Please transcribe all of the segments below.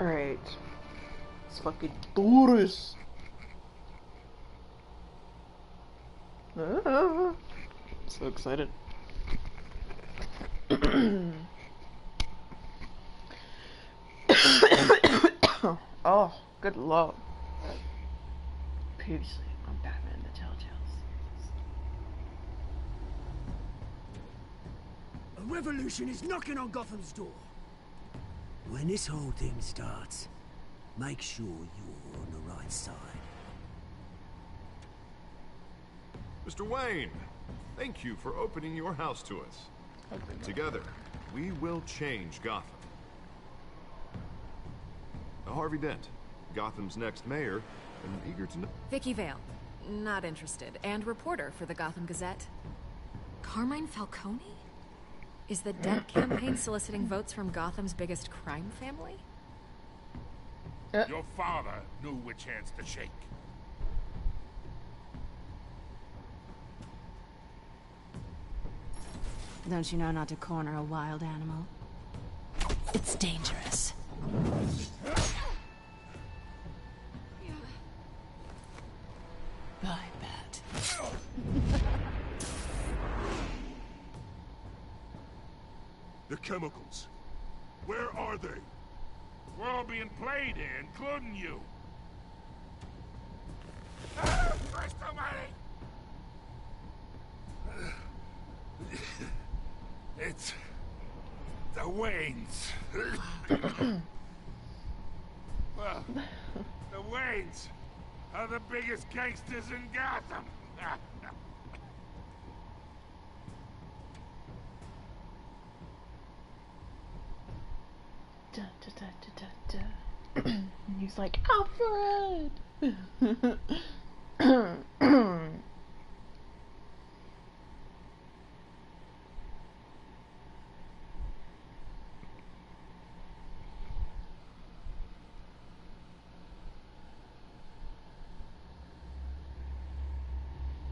Alright. Let's fucking do this. Ah, so excited. Oh, good lord. Previously on Batman the Telltale series. A revolution is knocking on Gotham's door. When this whole thing starts, make sure you're on the right side. Mr. Wayne, thank you for opening your house to us. Together, we will change Gotham. Harvey Dent, Gotham's next mayor, and eager to know... Vicky Vale, not interested, and reporter for the Gotham Gazette. Carmine Falcone? Is the Dent campaign soliciting votes from Gotham's biggest crime family? Your father knew which hands to shake. Don't you know not to corner a wild animal? It's dangerous. Bye, Bat. The chemicals. Where are they? We're all being played here, including you. Christ almighty! It's... the Waynes. Well, the Waynes are the biggest gangsters in Gotham. Da, da, da, da, da, da. And he's like, Alfred!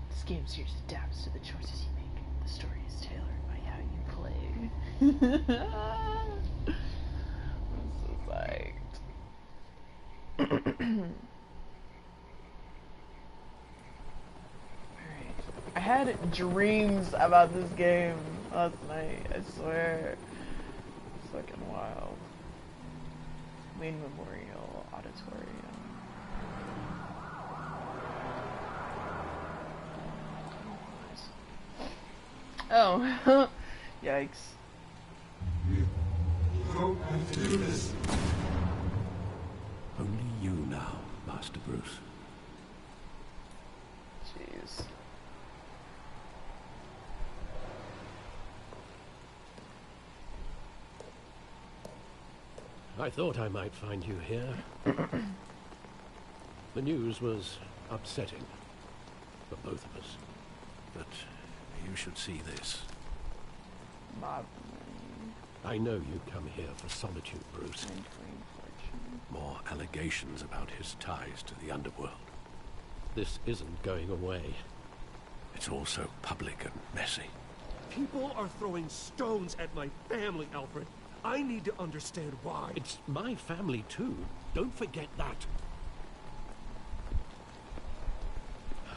This game seriously adapts to the choices you make. The story is tailored by how you play. I'm so psyched. Alright. I had dreams about this game last night, I swear. It's fucking wild. Wayne Memorial Auditorium. Oh, yikes. You don't have to do this. Only you now, Master Bruce. Jeez. I thought I might find you here. The news was upsetting for both of us, but you should see this. I know you come here for solitude, Bruce. More allegations about his ties to the underworld. This isn't going away. It's all so public and messy. People are throwing stones at my family, Alfred. I need to understand why. It's my family too. Don't forget that.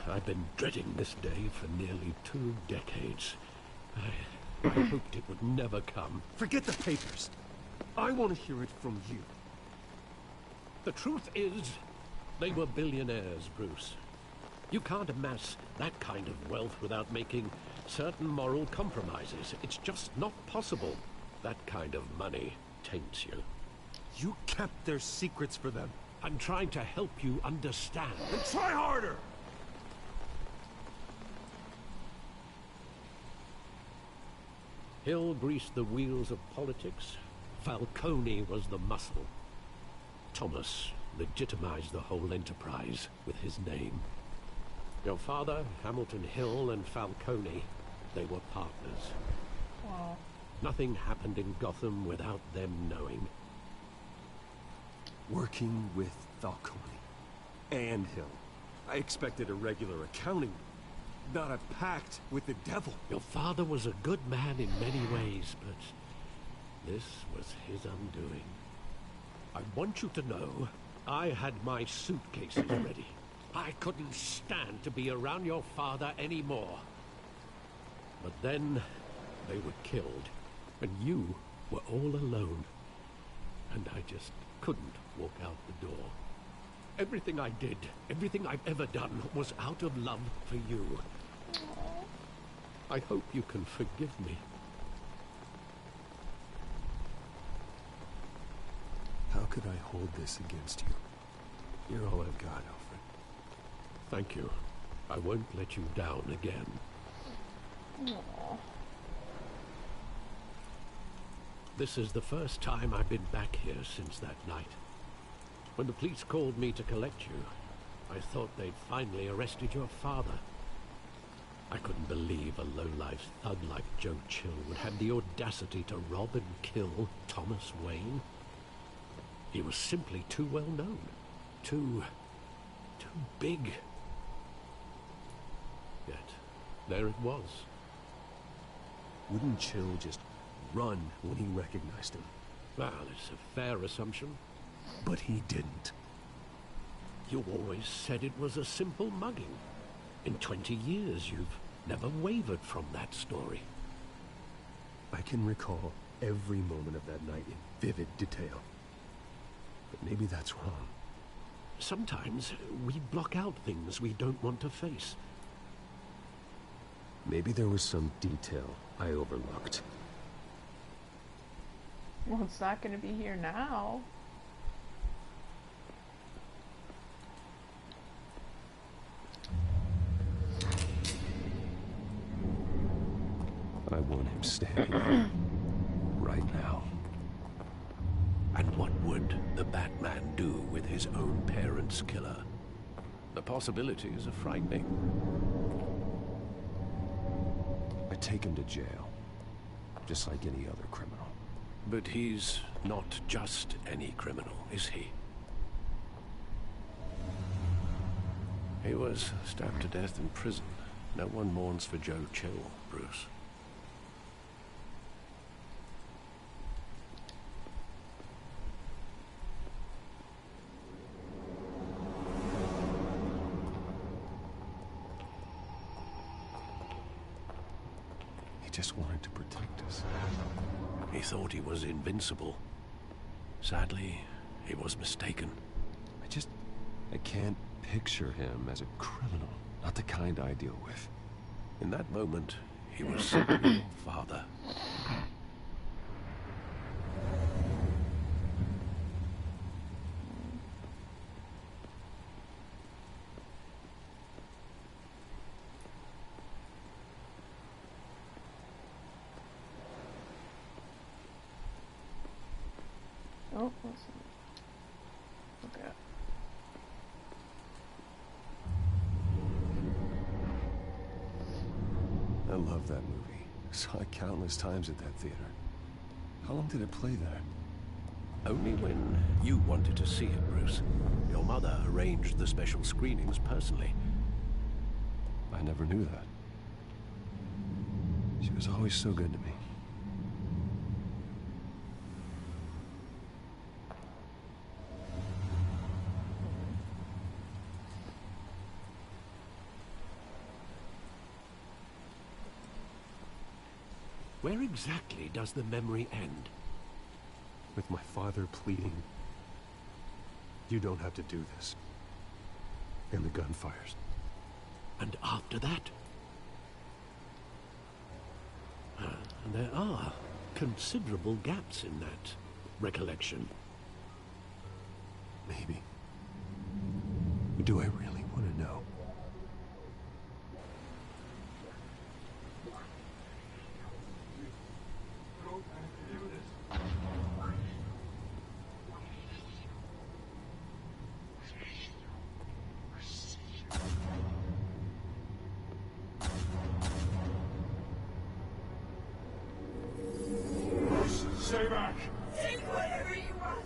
I've been dreading this day for nearly 2 decades. I hoped it would never come. Forget the papers. I want to hear it from you. The truth is, they were billionaires, Bruce. You can't amass that kind of wealth without making certain moral compromises. It's just not possible. That kind of money taints you. You kept their secrets for them. I'm trying to help you understand. Then try harder! Hill greased the wheels of politics. Falcone was the muscle. Thomas legitimized the whole enterprise with his name. Your father, Hamilton Hill, and Falcone, they were partners. Wow. Nothing happened in Gotham without them knowing. Working with Falcone and Hill. I expected a regular accounting, not a pact with the devil. Your father was a good man in many ways, but this was his undoing. I want you to know, I had my suitcases ready. I couldn't stand to be around your father anymore. But then, they were killed, and you were all alone. And I just couldn't walk out the door. Everything I did, everything I've ever done, was out of love for you. I hope you can forgive me. How could I hold this against you? You're all I've got, Alfred. Thank you. I won't let you down again. Aww. This is the first time I've been back here since that night. When the police called me to collect you, I thought they'd finally arrested your father. I couldn't believe a low-life thug like Joe Chill would have the audacity to rob and kill Thomas Wayne. He was simply too well known. Too big. Yet, there it was. Wouldn't Chill just run when he recognized him? Well, it's a fair assumption. But he didn't. You always said it was a simple mugging. In 20 years, you've never wavered from that story. I can recall every moment of that night in vivid detail. But maybe that's wrong. Sometimes we block out things we don't want to face. Maybe there was some detail I overlooked. Well, it's not going to be here now. I want him standing there, right now. And what would the Batman do with his own parents' killer? The possibilities are frightening. I take him to jail, just like any other criminal. But he's not just any criminal, is he? He was stabbed to death in prison. No one mourns for Joe Chill, Bruce. He just wanted to protect us. He thought he was invincible. Sadly, he was mistaken. I can't picture him as a criminal. Not the kind I deal with. In that moment, he was simply your father. Oh, listen. Okay. I love that movie. Saw it countless times at that theater. How long did it play there? Only when you wanted to see it, Bruce. Your mother arranged the special screenings personally. I never knew that. She was always so good to me. Where exactly does the memory end? With my father pleading, "You don't have to do this." And the gun fires. And after that? There are considerable gaps in that recollection. Maybe. Do I really want to know? Stay back! Take whatever you want.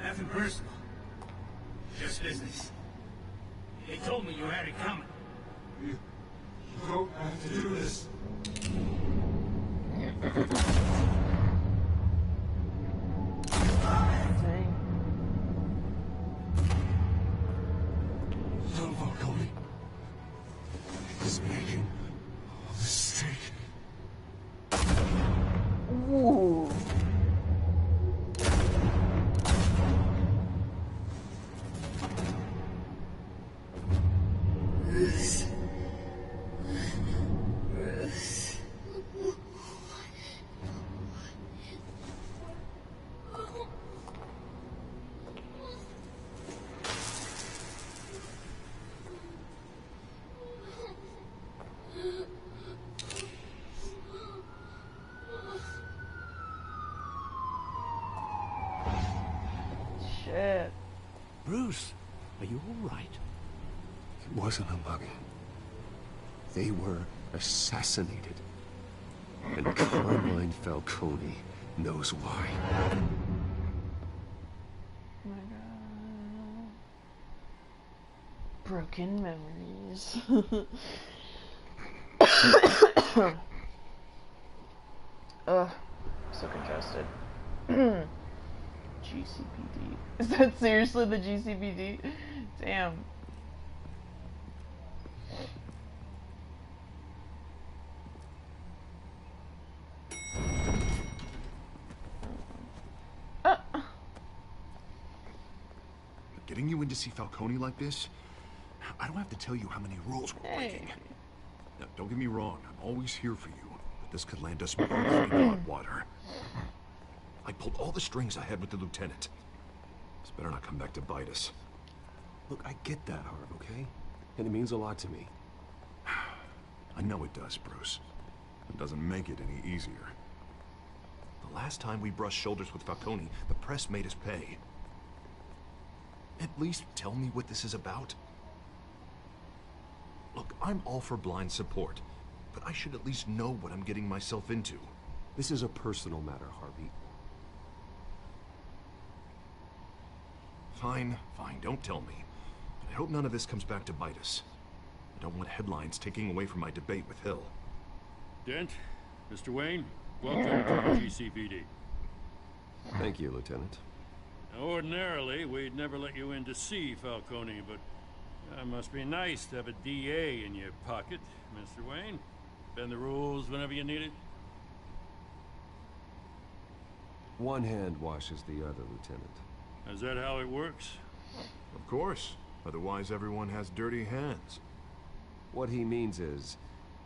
Nothing personal. Just business. They told me you had it coming. You don't have to do this. wasn't a mugging. They were assassinated. And Carmine Falcone knows why. Oh my god. Broken memories. Ugh, so congested. GCPD. Is that seriously the GCPD? Damn. Getting you in to see Falcone like this? I don't have to tell you how many rules we're breaking. Now, don't get me wrong, I'm always here for you, but this could land us both in hot water. I pulled all the strings I had with the lieutenant. This better not come back to bite us. Look, I get that, Harv, okay? And it means a lot to me. I know it does, Bruce. It doesn't make it any easier. The last time we brushed shoulders with Falcone, the press made us pay. At least tell me what this is about. Look, I'm all for blind support, but I should at least know what I'm getting myself into. This is a personal matter, Harvey. Fine, fine, don't tell me. But I hope none of this comes back to bite us. I don't want headlines taking away from my debate with Hill. Dent, Mr. Wayne, welcome to the GCPD. Thank you, Lieutenant. Ordinarily, we'd never let you in to see Falcone, but it must be nice to have a DA in your pocket, Mr. Wayne. Bend the rules whenever you need it. One hand washes the other, Lieutenant. Is that how it works? Of course. Otherwise, everyone has dirty hands. What he means is,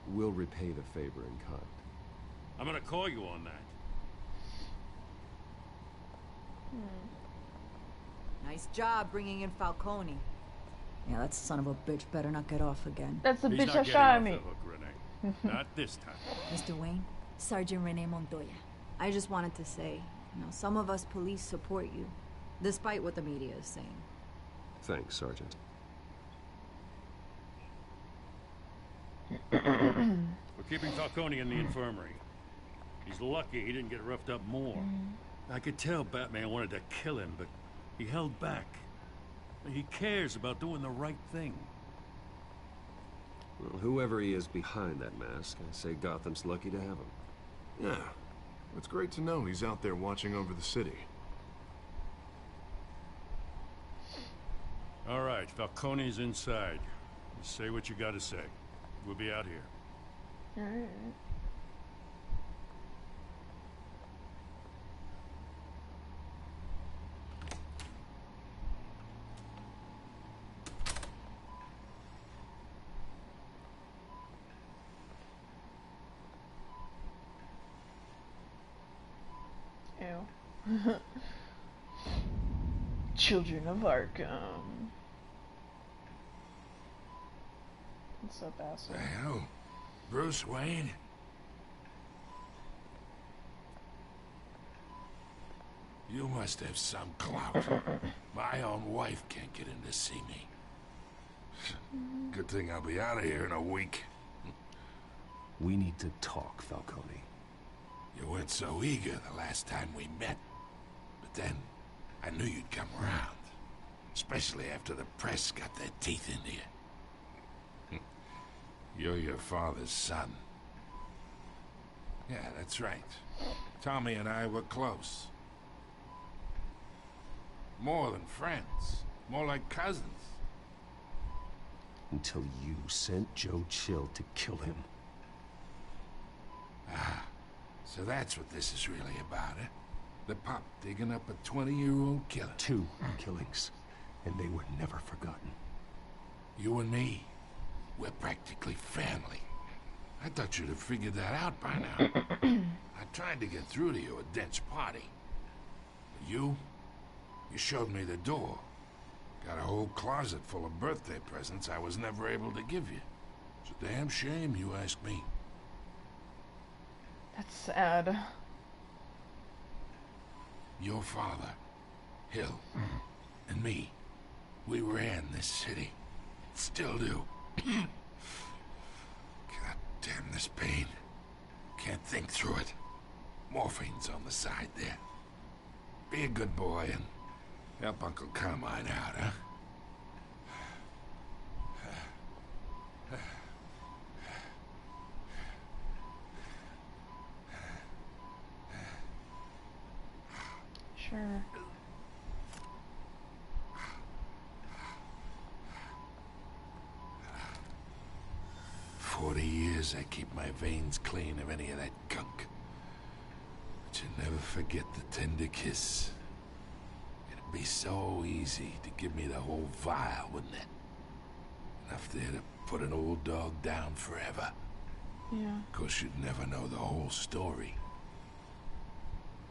we'll repay the favor in kind. I'm gonna call you on that. Nice job bringing in Falcone. Yeah, that son of a bitch better not get off again. That's the He's bitch not that getting shot off me. the hook, Renee. Not this time. Mr. Wayne, Sergeant Rene Montoya. I just wanted to say, some of us police support you, despite what the media is saying. Thanks, Sergeant. We're keeping Falcone in the infirmary. He's lucky he didn't get roughed up more. I could tell Batman wanted to kill him, but he held back. He cares about doing the right thing. Well, whoever he is behind that mask, I say Gotham's lucky to have him. Yeah, it's great to know he's out there watching over the city. All right, Falcone's inside. You say what you gotta say. We'll be out here. Alright. Ew. Children of Arkham. What's up, asshole? Well, Bruce Wayne? You must have some clout. My own wife can't get in to see me. Good thing I'll be out of here in a week. We need to talk, Falcone. You weren't so eager the last time we met. But then, I knew you'd come around. Especially after the press got their teeth into you. You're your father's son. Yeah, that's right. Tommy and I were close. More than friends. More like cousins. Until you sent Joe Chill to kill him. Ah, so that's what this is really about, eh? The pop digging up a 20-year-old killer. 2 killings, and they were never forgotten. You and me, we're practically family. I thought you'd have figured that out by now. I tried to get through to you at Dent's party. But you showed me the door. Got a whole closet full of birthday presents I was never able to give you. It's a damn shame, you ask me. That's sad. Your father, Hill, and me, we ran this city. Still do. God damn this pain. Can't think through it. Morphine's on the side there. Be a good boy and help Uncle Carmine out, huh? Sure. Years I keep my veins clean of any of that gunk. But you never forget the tender kiss. It'd be so easy to give me the whole vial, wouldn't it? Enough there to put an old dog down forever. Yeah. Of course, you'd never know the whole story.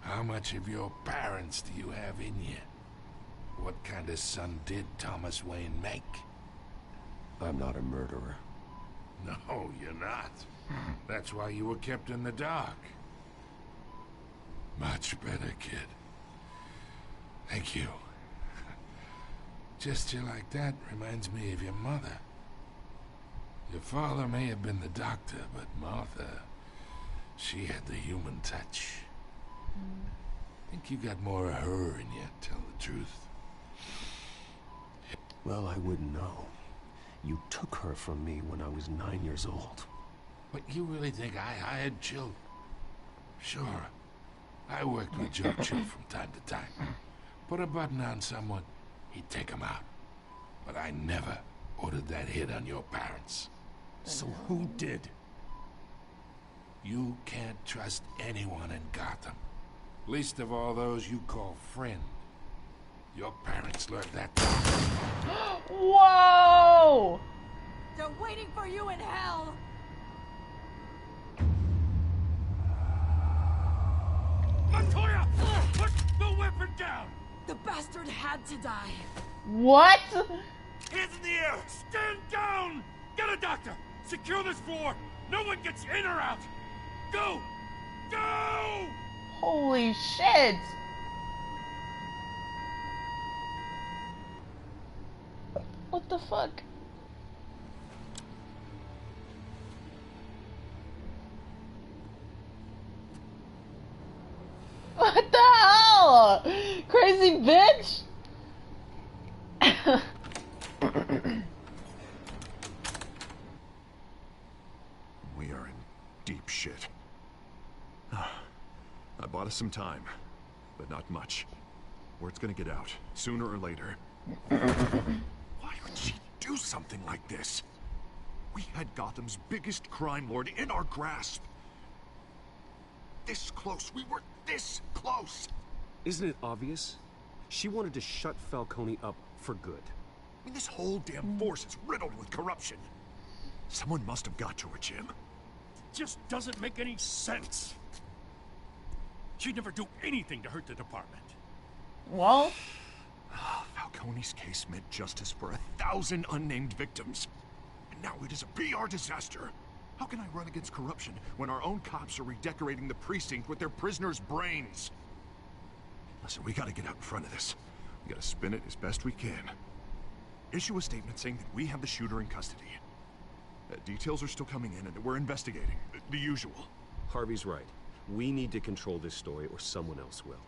How much of your parents do you have in you? What kind of son did Thomas Wayne make? I'm not a murderer. No, you're not. That's why you were kept in the dark. Much better, kid. Thank you. Gesture like that reminds me of your mother. Your father may have been the doctor, but Martha, she had the human touch. I think you got more of her in you, tell the truth. Well, I wouldn't know. You took her from me when I was 9 years old. But you really think I hired Jill? Sure. I worked with Joe Chill from time to time. Put a button on someone, he'd take him out. But I never ordered that hit on your parents. So who did? You can't trust anyone in Gotham. Least of all those you call friend. Your parents learned that. Whoa! They're waiting for you in hell! Montoya! Put the weapon down! The bastard had to die. What? Hands in the air! Stand down! Get a doctor! Secure this floor! No one gets in or out! Go! Go! Holy shit! What the fuck? What the hell? Crazy bitch! We are in deep shit. I bought us some time, but not much. Word's gonna get out, sooner or later. Why would she do something like this? We had Gotham's biggest crime lord in our grasp. This close, we were this close! Isn't it obvious? She wanted to shut Falcone up for good. I mean, this whole damn force is riddled with corruption. Someone must have got to her, Jim. Just doesn't make any sense. She'd never do anything to hurt the department. Well, Falcone's case meant justice for 1,000 unnamed victims. And now it is a PR disaster. How can I run against corruption when our own cops are redecorating the precinct with their prisoners' brains? Listen, we gotta get out in front of this. We gotta spin it as best we can. Issue a statement saying that we have the shooter in custody. Details are still coming in and we're investigating. The usual. Harvey's right. We need to control this story or someone else will.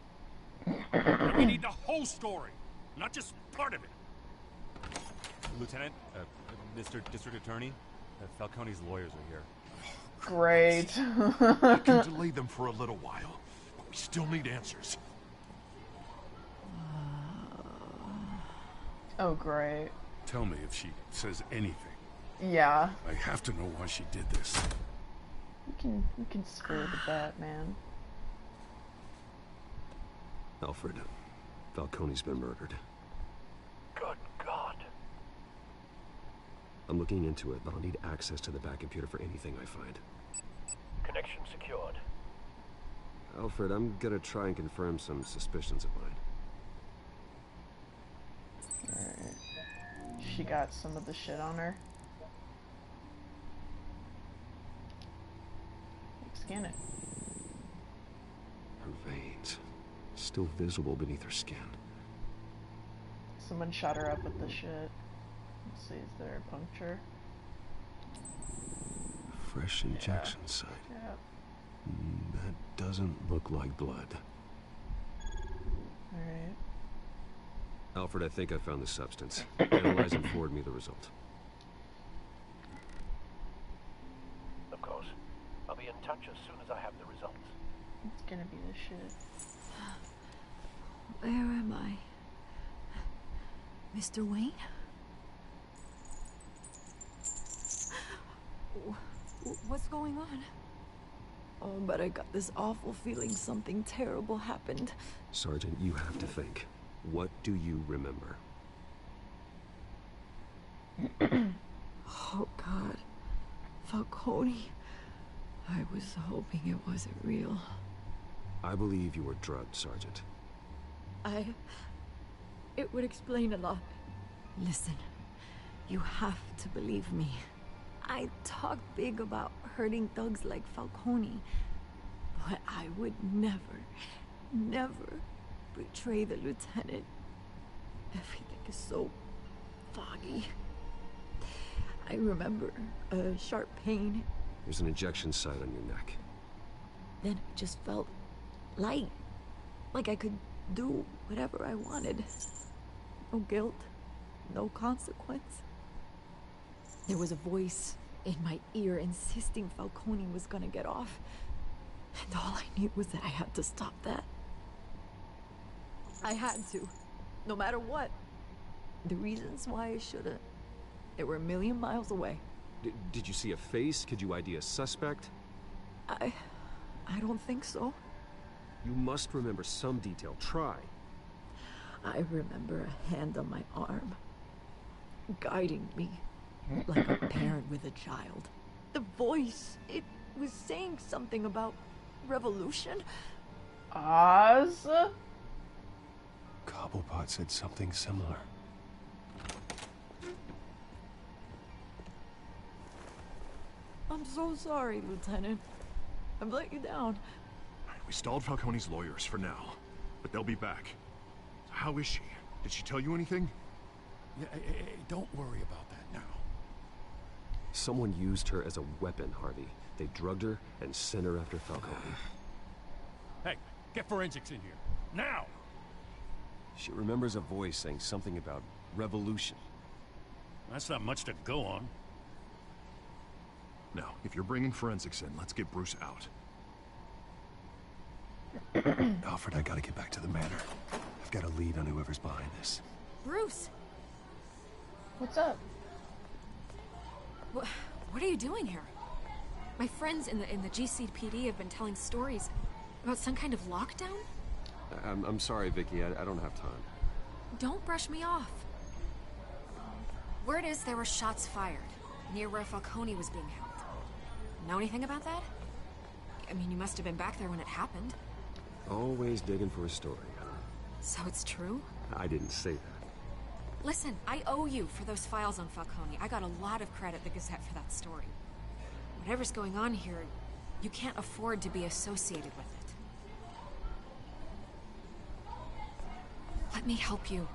We need the whole story, not just part of it. Lieutenant, Mr. District Attorney, Falcone's lawyers are here. great. I can delay them for a little while, but we still need answers. Oh, great. Tell me if she says anything. Yeah. I have to know why she did this. We can screw the Batman. Alfred, Falcone's been murdered. Good God. I'm looking into it, but I'll need access to the back computer for anything I find. Connection secured. Alfred, I'm gonna try and confirm some suspicions of mine. Alright. She got some of the shit on her. Scan it. Her veins, still visible beneath her skin. Someone shot her up with the shit. see, is there a puncture? Fresh injection site. Yeah. That doesn't look like blood. Alright. Alfred, I think I found the substance. Analyze and forward me the result. Of course. I'll be in touch as soon as I have the results. It's gonna be the shit. Where am I? Mr. Wayne? What's going on? Oh, but I got this awful feeling something terrible happened. Sergeant, you have to think. What do you remember? Oh, God. Falcone. I was hoping it wasn't real. I believe you were drugged, Sergeant. It would explain a lot. Listen, you have to believe me. I talked big about hurting thugs like Falcone, but I would never, never betray the lieutenant. Everything is so foggy. I remember a sharp pain. There's an injection site on your neck. Then I just felt light, like I could do whatever I wanted. No guilt, no consequence. There was a voice in my ear insisting Falcone was gonna get off. And all I knew was that I had to stop that. I had to, no matter what. The reasons why I shouldn't, they were a million miles away. Did you see a face? Could you ID a suspect? I don't think so. You must remember some detail. Try. I remember a hand on my arm, guiding me, like a parent with a child. The voice, it was saying something about revolution. Oz? Cobblepot said something similar. I'm so sorry, Lieutenant. I've let you down. We stalled Falcone's lawyers for now, but they'll be back. How is she? Did she tell you anything? Yeah, hey, don't worry about that now. Someone used her as a weapon, Harvey. They drugged her and sent her after Falcone. Hey, get forensics in here. Now! She remembers a voice saying something about revolution. That's not much to go on. Now, if you're bringing forensics in, let's get Bruce out. Alfred, I gotta get back to the manor. I've got a lead on whoever's behind this. Bruce! What's up? What are you doing here? My friends in the GCPD have been telling stories about some kind of lockdown? I'm sorry, Vicky. I don't have time. Don't brush me off. Word is there were shots fired near where Falcone was being held. Know anything about that? I mean, you must have been back there when it happened. Always digging for a story, huh? So it's true? I didn't say that. Listen, I owe you for those files on Falcone. I got a lot of credit at the Gazette for that story. Whatever's going on here, you can't afford to be associated with it. Let me help you.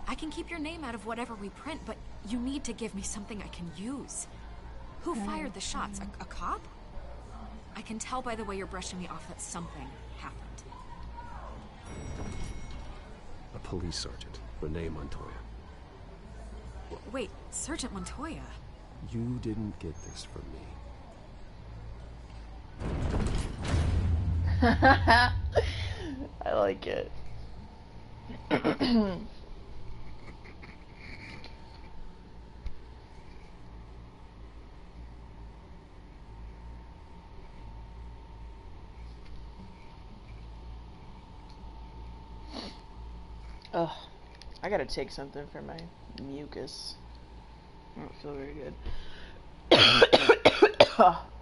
I can keep your name out of whatever we print, but you need to give me something I can use. Who fired the shots? A cop? I can tell by the way you're brushing me off that something happened. A police sergeant, Renee Montoya. Wait, Sergeant Montoya? You didn't get this from me. I like it. Ugh, I gotta take something for my mucus. I don't feel very good.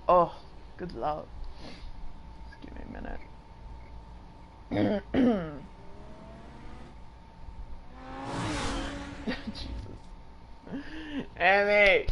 Oh, good lord. Just give me a minute. Jesus. Amy!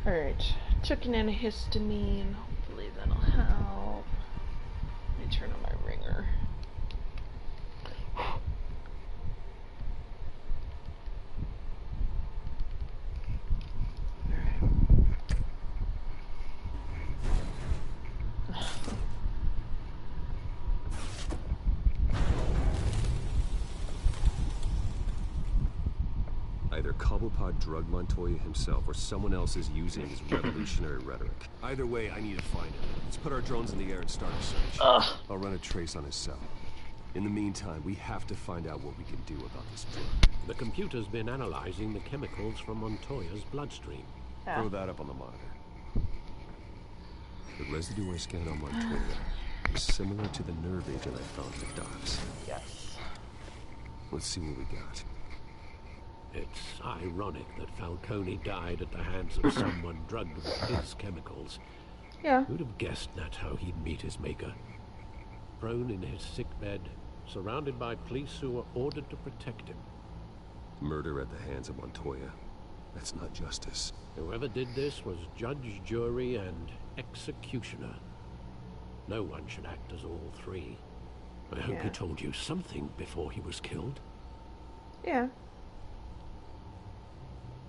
Alright, took an antihistamine. Hopefully that'll help. Let me turn on my ringer. Either Cobblepot drugged Montoya himself or someone else is using his revolutionary rhetoric. Either way, I need to find him. Let's put our drones in the air and start a search. I'll run a trace on his cell. In the meantime, we have to find out what we can do about this drug. The computer's been analyzing the chemicals from Montoya's bloodstream. Throw that up on the monitor. The residue I scanned on Montoya is similar to the nerve agent I found at the docks. Yes. Let's see what we got. It's ironic that Falcone died at the hands of someone drugged with his chemicals. Yeah. Who'd have guessed that's how he'd meet his maker? Prone in his sickbed, surrounded by police who were ordered to protect him. Murder at the hands of Montoya. That's not justice. Whoever did this was judge, jury, and executioner. No one should act as all three. I hope he told you something before he was killed. Yeah.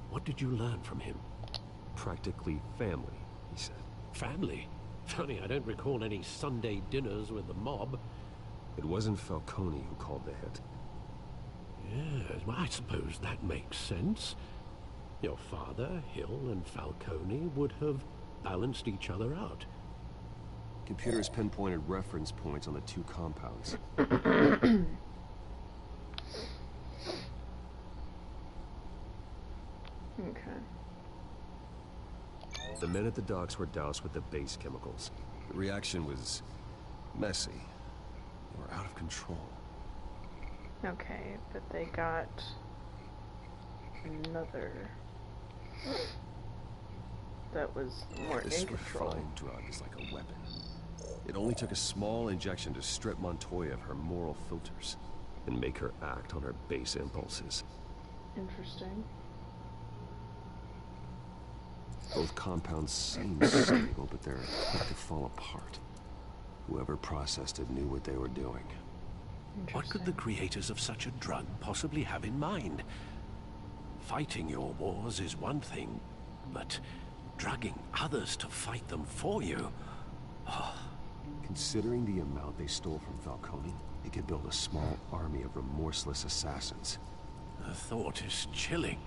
What did you learn from him? Practically family, he said. Family? Funny, I don't recall any Sunday dinners with the mob. It wasn't Falcone who called the hit. Yes, well, I suppose that makes sense. Your father, Hill, and Falcone would have balanced each other out. Computers pinpointed reference points on the two compounds. Okay. The men at the docks were doused with the base chemicals. The reaction was messy, or out of control. Okay, but they got another that was more This in control. refined drug is like a weapon. It only took a small injection to strip Montoya of her moral filters and make her act on her base impulses. Interesting. Both compounds seem stable, but they're quick to fall apart. Whoever processed it knew what they were doing. What could the creators of such a drug possibly have in mind? Fighting your wars is one thing, but drugging others to fight them for you... Considering the amount they stole from Falcone, they could build a small army of remorseless assassins. The thought is chilling.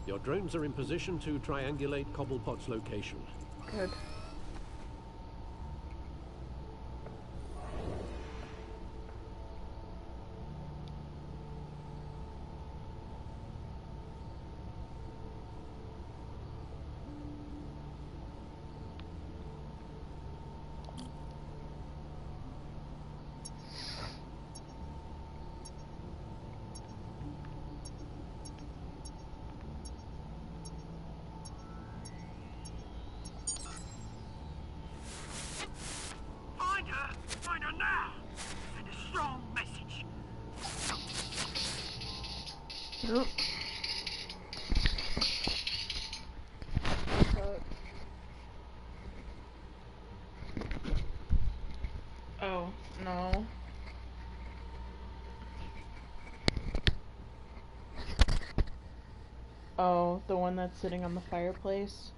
Your drones are in position to triangulate Cobblepot's location. Good. Find her now! Send a strong message. Nope. Oh, no. Oh, the one that's sitting on the fireplace?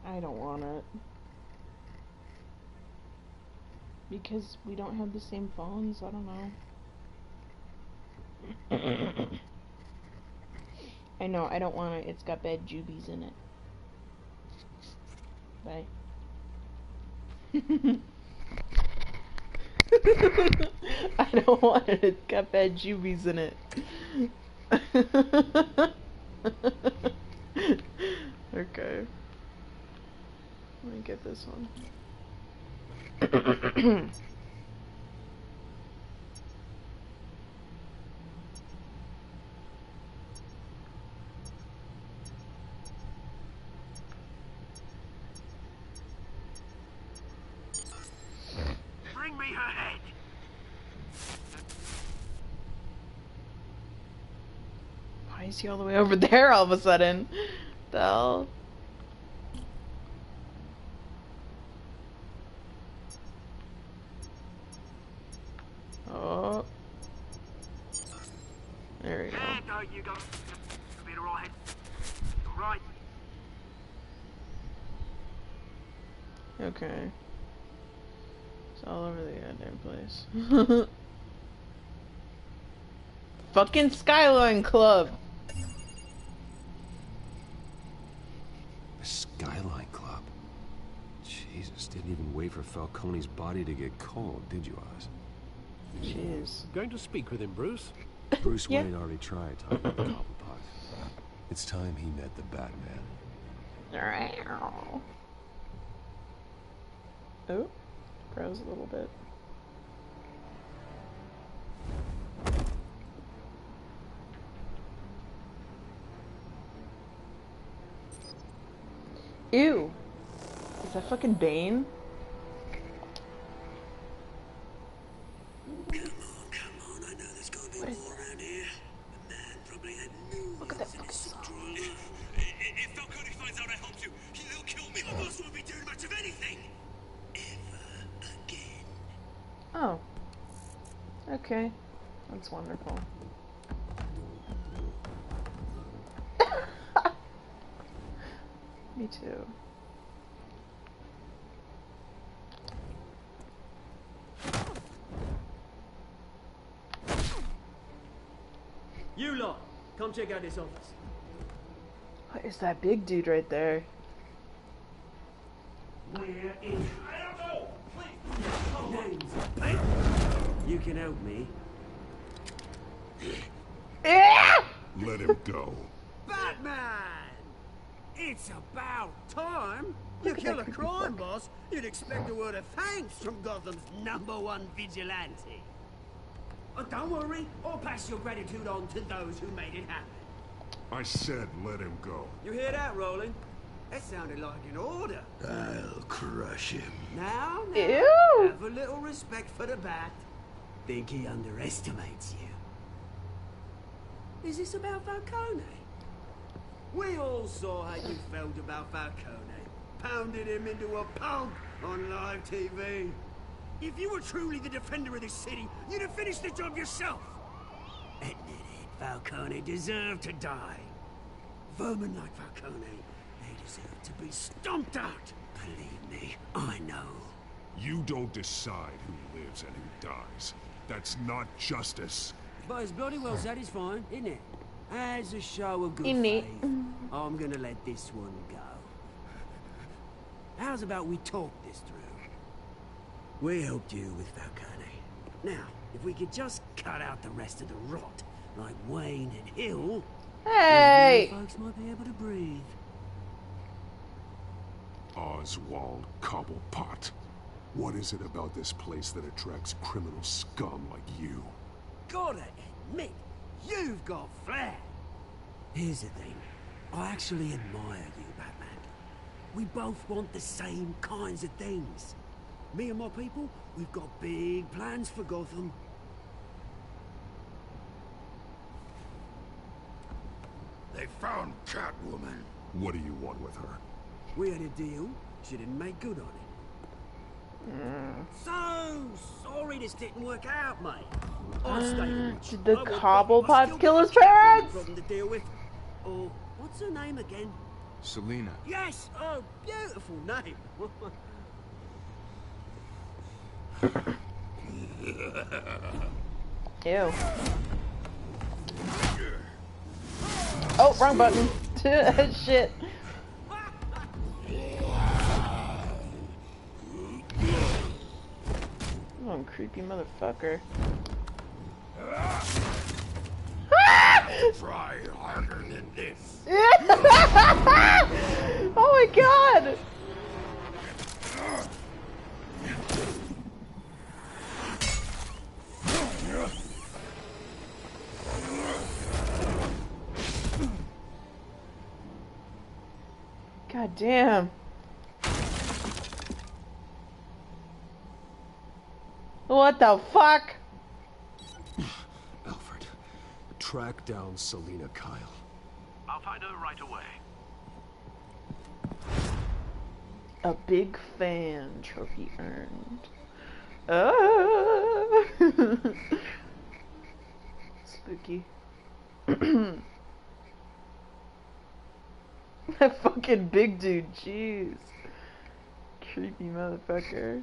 I don't want it. Because we don't have the same phones, I don't know. I know, I don't want it. It's got bad jubies in it. Bye. I don't want it. It's got bad jubies in it. Okay. Let me get this one. Bring me her head. Why is he all the way over there all of a sudden? The hell? know you got a bit alright. Right. Okay. It's all over the goddamn place. Fucking Skyline Club. The Skyline Club. Jesus, didn't even wait for Falcone's body to get cold, did you, Oz? Jeez. Going to speak with him, Bruce? Bruce Yeah. Wayne already tried talking to Cobblepot. It's time he met the Batman. Oh, froze a little bit. Ew. Is that fucking Bane? Come on, I know there's gonna be more around here. The man probably had millions in his subdrawer. If Falcone finds out I helped you, he'll kill me. Your boss won't be doing much of anything. Ever again. Oh. Okay. That's wonderful. Me too. You lot, come check out this office. What is that big dude right there? Where is... I don't know! Please! Names. You can help me. Let him go. Batman! It's about time. You kill a crime boss, you'd expect a word of thanks from Gotham's #1 vigilante. Oh, don't worry, I'll pass your gratitude on to those who made it happen. I said let him go. You hear that, Roland? That sounded like an order. I'll crush him. Now, Ew. have a little respect for the Bat. Think he underestimates you. Is this about Falcone? We all saw how you felt about Falcone. Pounded him into a pulp on live TV. If you were truly the defender of this city, you'd have finished the job yourself. Admit it, Falcone deserved to die. Vermin like Falcone, they deserve to be stomped out. Believe me, I know. You don't decide who lives and who dies. That's not justice. But it's bloody well satisfying, isn't it? As a show of good Isn't it? faith, I'm gonna let this one go. How's about we talk this through? We helped you with Falcone. Now, if we could just cut out the rest of the rot, like Wayne and Hill, Hey! folks might be able to breathe. Oswald Cobblepot. What is it about this place that attracts criminal scum like you? Gotta admit, you've got flair. Here's the thing. I actually admire you, Batman. We both want the same kinds of things. Me and my people, we've got big plans for Gotham. They found Catwoman. What do you want with her? We had a deal. She didn't make good on it. So sorry this didn't work out, mate. I'll stay and watch. Did the I will- Cobblepots I still kill got his a Catwoman parents? problem to deal with. Oh, what's her name again? Selina. Yes. Oh, beautiful name. Ew. Oh, wrong button. Shit. Oh, creepy motherfucker. Try harder than this. Oh my god! God damn. What the fuck? Alfred, track down Selina Kyle. I'll find her right away. A big fan trophy earned. Oh. Spooky. That fucking big dude, jeez. Creepy motherfucker.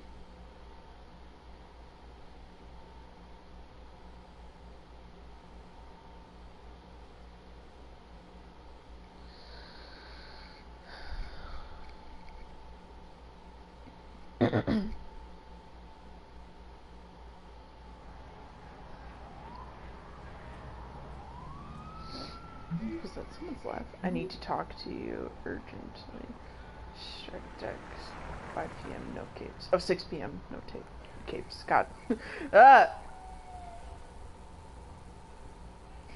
Was that someone's laugh? I need to talk to you urgently. Strike decks. 5 p.m. No capes. Oh, 6 p.m. No capes. God. Ah!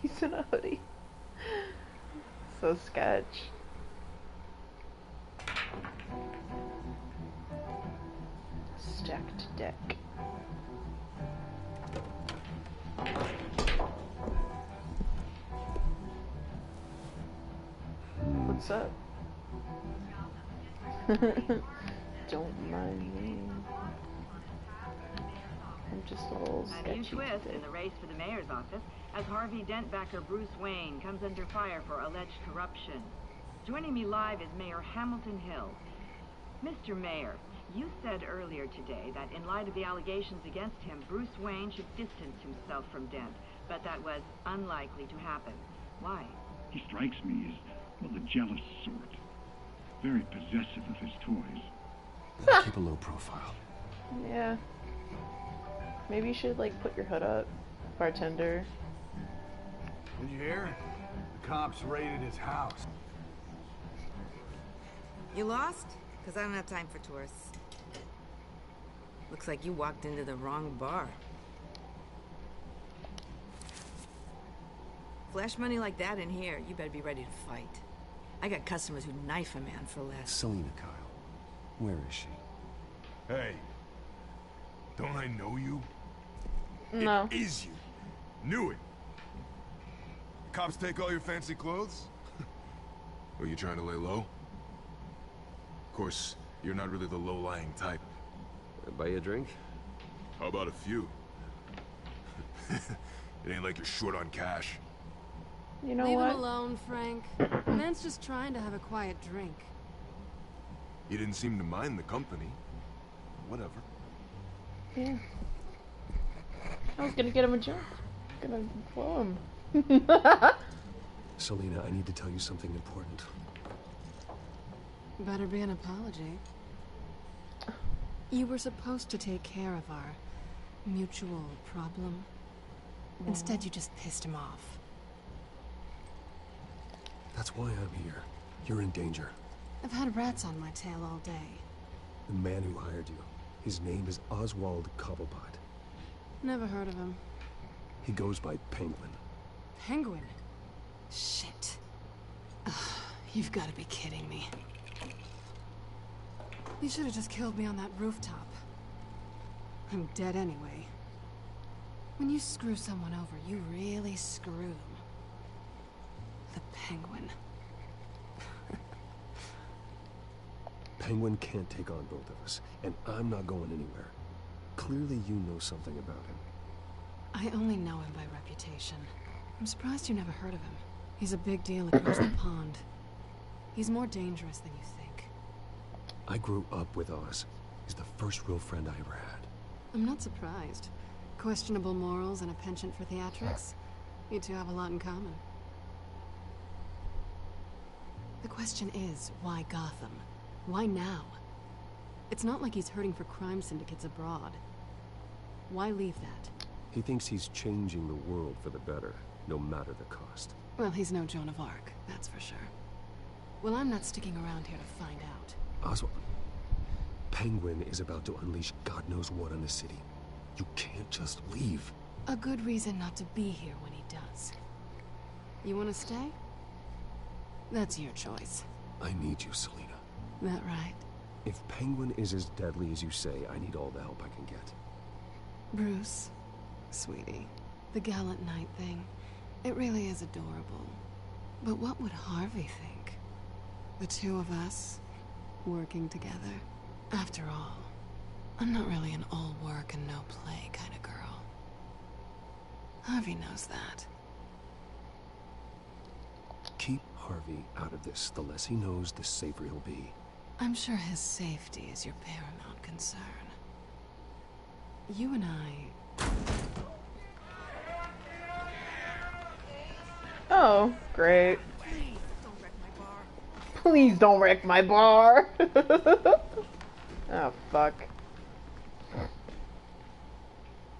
He's in a hoodie. So sketch. Stacked deck. What's up? Don't mind me. I'm just a little sketchy. A new twist today. in the race for the mayor's office as Harvey Dent backer Bruce Wayne comes under fire for alleged corruption. Joining me live is Mayor Hamilton Hill. Mr. Mayor, you said earlier today that in light of the allegations against him, Bruce Wayne should distance himself from Dent, but that was unlikely to happen. Why? He strikes me as, well, the jealous sort. Very possessive of his toys. Keep a low profile. Yeah. Maybe you should, like, put your hood up, bartender. Did you hear? The cops raided his house. You lost? Because I don't have time for tourists. Looks like you walked into the wrong bar. Flash money like that in here, you better be ready to fight. I got customers who knife a man for less. Selina Kyle. Where is she? Hey. Don't I know you? No. It is you. Knew it. The cops take all your fancy clothes? Are you trying to lay low? Of course, you're not really the low-lying type. Buy you a drink? How about a few? It ain't like you're short on cash. You know Leave what? him alone, Frank. The man's just trying to have a quiet drink. You didn't seem to mind the company. Whatever. Yeah. I was gonna get him a drink. Gonna blow him. Selina, I need to tell you something important. Better be an apology. You were supposed to take care of our mutual problem. Instead, you just pissed him off. That's why I'm here. You're in danger. I've had rats on my tail all day. The man who hired you, his name is Oswald Cobblepot. Never heard of him. He goes by Penguin. Penguin? Shit. Ugh, you've got to be kidding me. You should have just killed me on that rooftop. I'm dead anyway. When you screw someone over, you really screw them. The Penguin. Penguin can't take on both of us, and I'm not going anywhere. Clearly you know something about him. I only know him by reputation. I'm surprised you never heard of him. He's a big deal across the pond. He's more dangerous than you think. I grew up with Oz. He's the first real friend I ever had. I'm not surprised. Questionable morals and a penchant for theatrics. You two have a lot in common. The question is, why Gotham? Why now? It's not like he's hurting for crime syndicates abroad. Why leave that? He thinks he's changing the world for the better, no matter the cost. Well, he's no Joan of Arc, that's for sure. Well, I'm not sticking around here to find out. Oswald, Penguin is about to unleash God knows what on the city. You can't just leave. A good reason not to be here when he does. You want to stay? That's your choice. I need you, Selina. That right? If Penguin is as deadly as you say, I need all the help I can get. Bruce, sweetie, the gallant knight thing, it really is adorable. But what would Harvey think? The two of us, working together. After all, I'm not really an all work and no play kind of girl. Harvey knows that. Harvey out of this. The less he knows, the safer he'll be. I'm sure his safety is your paramount concern. You and I... Oh, great. Please don't wreck my bar. Oh, fuck.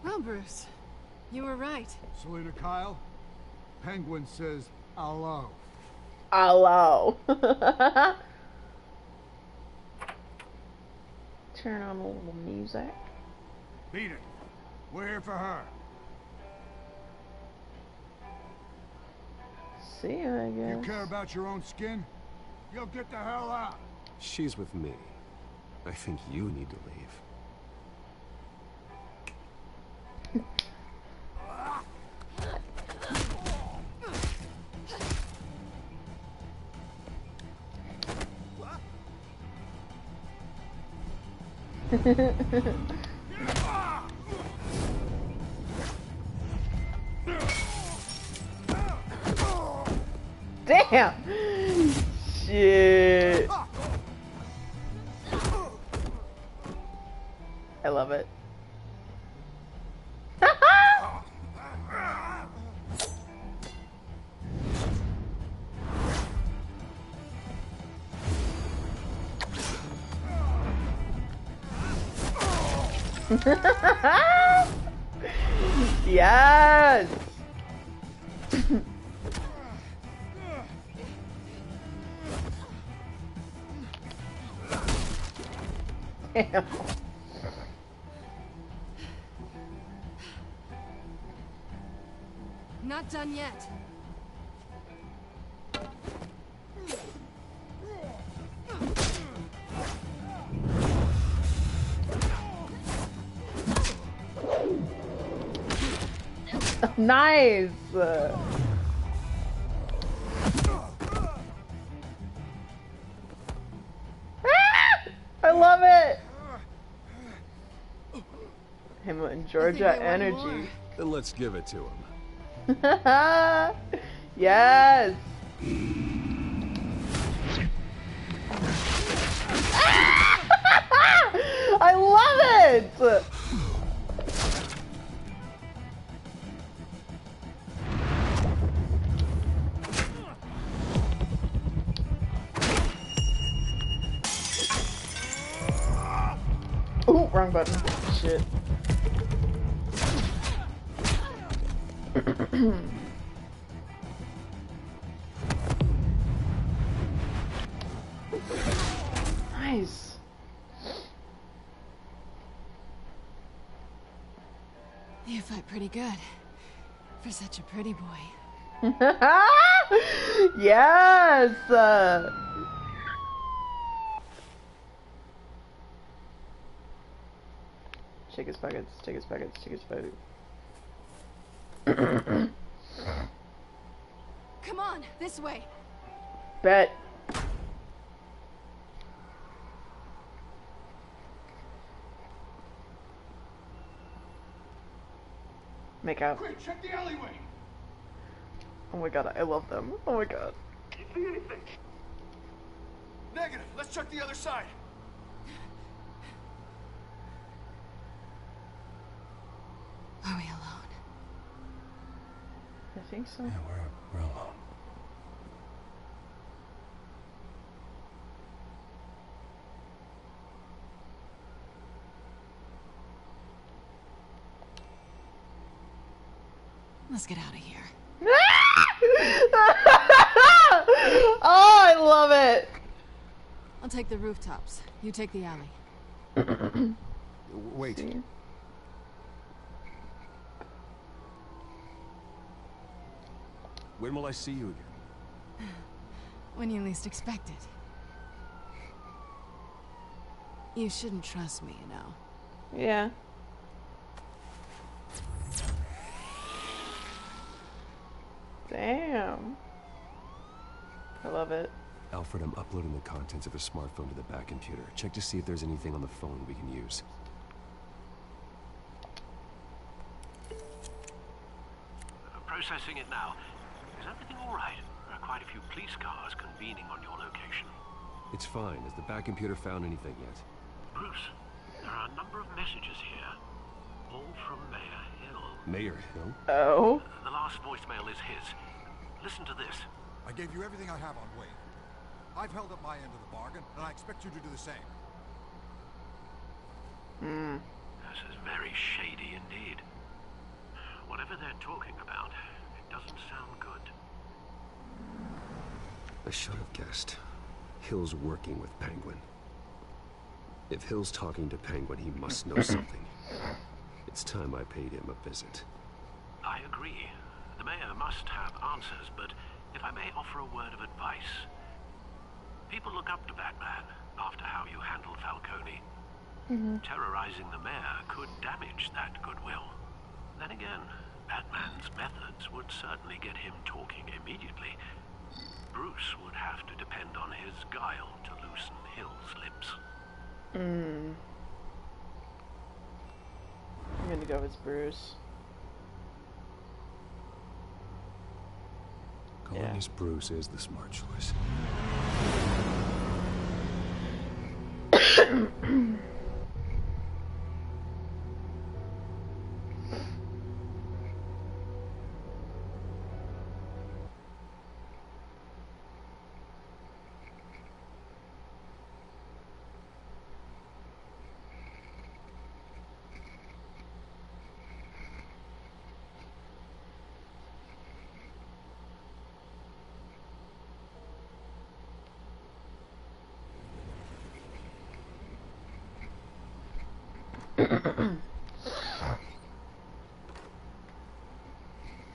Well, Bruce, you were right. Selena Kyle, Penguin says hello. Hello. Turn on a little music. Beat it. We're here for her. See ya, I guess. You care about your own skin? You'll get the hell out. She's with me. I think you need to leave. Damn! Shit. I love it. Yes! Damn. Not done yet. Nice! I love it! Him and Georgia energy. Then let's give it to him. Yes! I love it! Ooh, wrong button. Shit. Nice. You fight pretty good. For such a pretty boy. Yes! Check his pockets, check his pockets, check his pockets. Come on, this way. Bet. Make out. Quick, check the alleyway. Oh my god, I love them. Oh my god. You see anything? Negative. Let's check the other side. Are we alone? I think so. Yeah, we're alone. Let's get out of here. Oh, I love it. I'll take the rooftops. You take the alley. Wait. See? When will I see you again? When you least expect it. You shouldn't trust me, you know. Yeah. Damn. I love it. Alfred, I'm uploading the contents of a smartphone to the back computer. Check to see if there's anything on the phone we can use. Processing it now. Is everything all right? quite a few police cars convening on your location. It's fine. Has the back computer found anything yet? Bruce, there are a number of messages here. All from Mayor Hill. Mayor Hill? Oh? The last voicemail is his. Listen to this. I gave you everything I have on Wayne. I've held up my end of the bargain, and I expect you to do the same. This is very shady indeed. Whatever they're talking about, it doesn't sound good. I should have guessed. Hill's working with Penguin. If Hill's talking to Penguin, he must know something. It's time I paid him a visit. I agree. The mayor must have answers, but if I may offer a word of advice. People look up to Batman after how you handled Falcone. Terrorizing the mayor could damage that goodwill. Then again, Batman's methods would certainly get him talking immediately. Bruce would have to depend on his guile to loosen Hill's lips. I'm gonna go with Bruce. Calling as Bruce is the smart choice.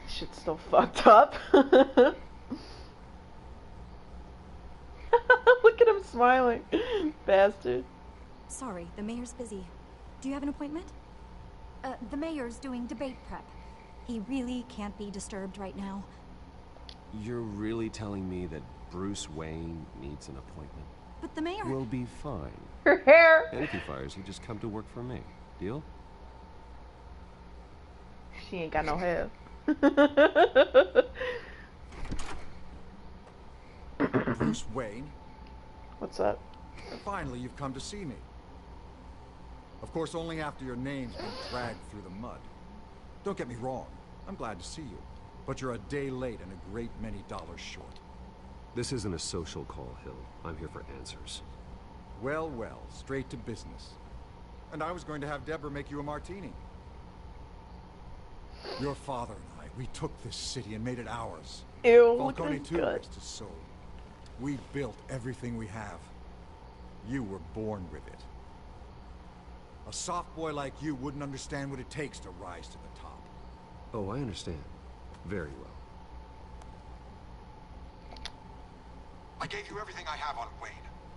Shit's still fucked up. Look at him smiling. Bastard. Sorry, the mayor's busy. Do you have an appointment? The mayor's doing debate prep. He really can't be disturbed right now. You're really telling me that Bruce Wayne needs an appointment? But the mayor... We'll be fine. Her hair. And if he fires, you just come to work for me. Deal? She ain't got no hair. Bruce Wayne? What's up? Finally, you've come to see me. Of course, only after your name's been dragged through the mud. Don't get me wrong. I'm glad to see you. But you're a day late and a great many dollars short. This isn't a social call, Hill. I'm here for answers. Well, well, straight to business. And I was going to have Deborah make you a martini. Your father and I, we took this city and made it ours. Ew, Falcone look too, at rest his soul. We built everything we have. You were born with it. A soft boy like you wouldn't understand what it takes to rise to the top. Oh, I understand. Very well. I gave you everything I have on Wayne.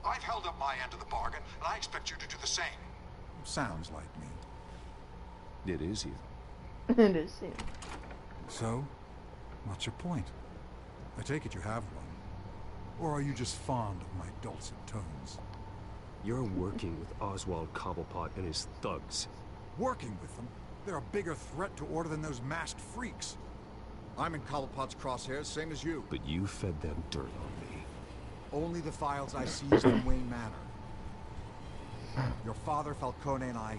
I've held up my end of the bargain, and I expect you to do the same. Sounds like me. It is you. It is you. So, what's your point? I take it you have one. Or are you just fond of my dulcet tones? You're working with Oswald Cobblepot and his thugs. Working with them? They're a bigger threat to order than those masked freaks. I'm in Cobblepot's crosshairs, same as you. But you fed them dirt on me. Only the files I seized from Wayne Manor. Your father, Falcone, and I,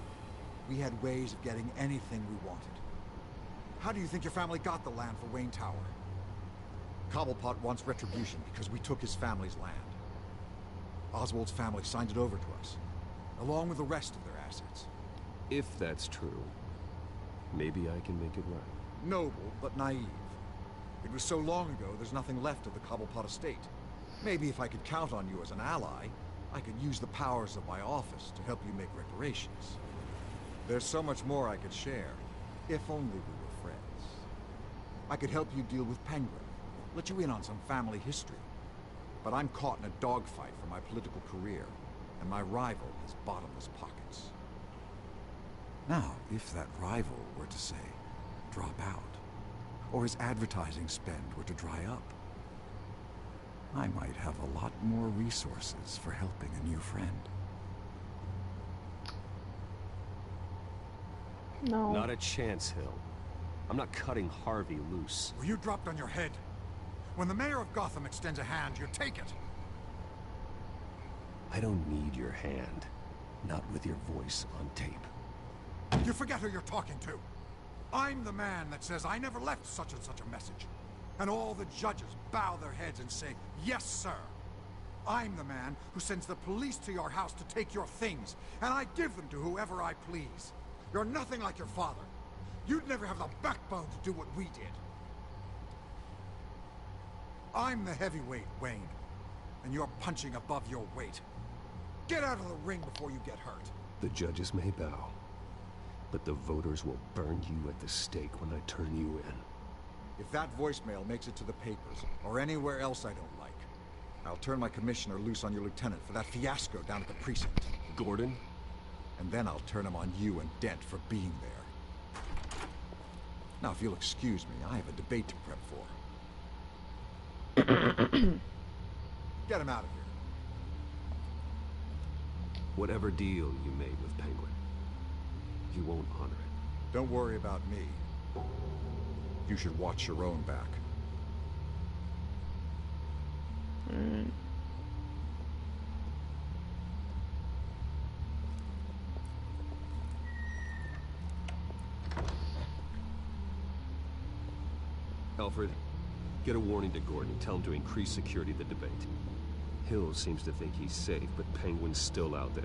we had ways of getting anything we wanted. How do you think your family got the land for Wayne Tower? Cobblepot wants retribution because we took his family's land. Oswald's family signed it over to us, along with the rest of their assets. If that's true, maybe I can make it right. Noble, but naive. It was so long ago, there's nothing left of the Cobblepot estate. Maybe if I could count on you as an ally, I could use the powers of my office to help you make reparations. There's so much more I could share, if only we were friends. I could help you deal with Penguin, let you in on some family history. But I'm caught in a dogfight for my political career, and my rival has bottomless pockets. Now, if that rival were to say, drop out, or his advertising spend were to dry up, I might have a lot more resources for helping a new friend. No. Not a chance, Hill. I'm not cutting Harvey loose. Were you dropped on your head? When the mayor of Gotham extends a hand, you take it. I don't need your hand. Not with your voice on tape. You forget who you're talking to. I'm the man that says I never left such and such a message. And all the judges bow their heads and say, yes, sir. I'm the man who sends the police to your house to take your things, and I give them to whoever I please. You're nothing like your father. You'd never have the backbone to do what we did. I'm the heavyweight, Wayne, and you're punching above your weight. Get out of the ring before you get hurt. The judges may bow, but the voters will burn you at the stake when I turn you in. If that voicemail makes it to the papers, or anywhere else I don't like, I'll turn my commissioner loose on your lieutenant for that fiasco down at the precinct. Gordon? And then I'll turn him on you and Dent for being there. Now, if you'll excuse me, I have a debate to prep for. Get him out of here. Whatever deal you made with Penguin, you won't honor it. Don't worry about me. You should watch your own back. Alfred, get a warning to Gordon and tell him to increase security at the debate. Hill seems to think he's safe, but Penguin's still out there.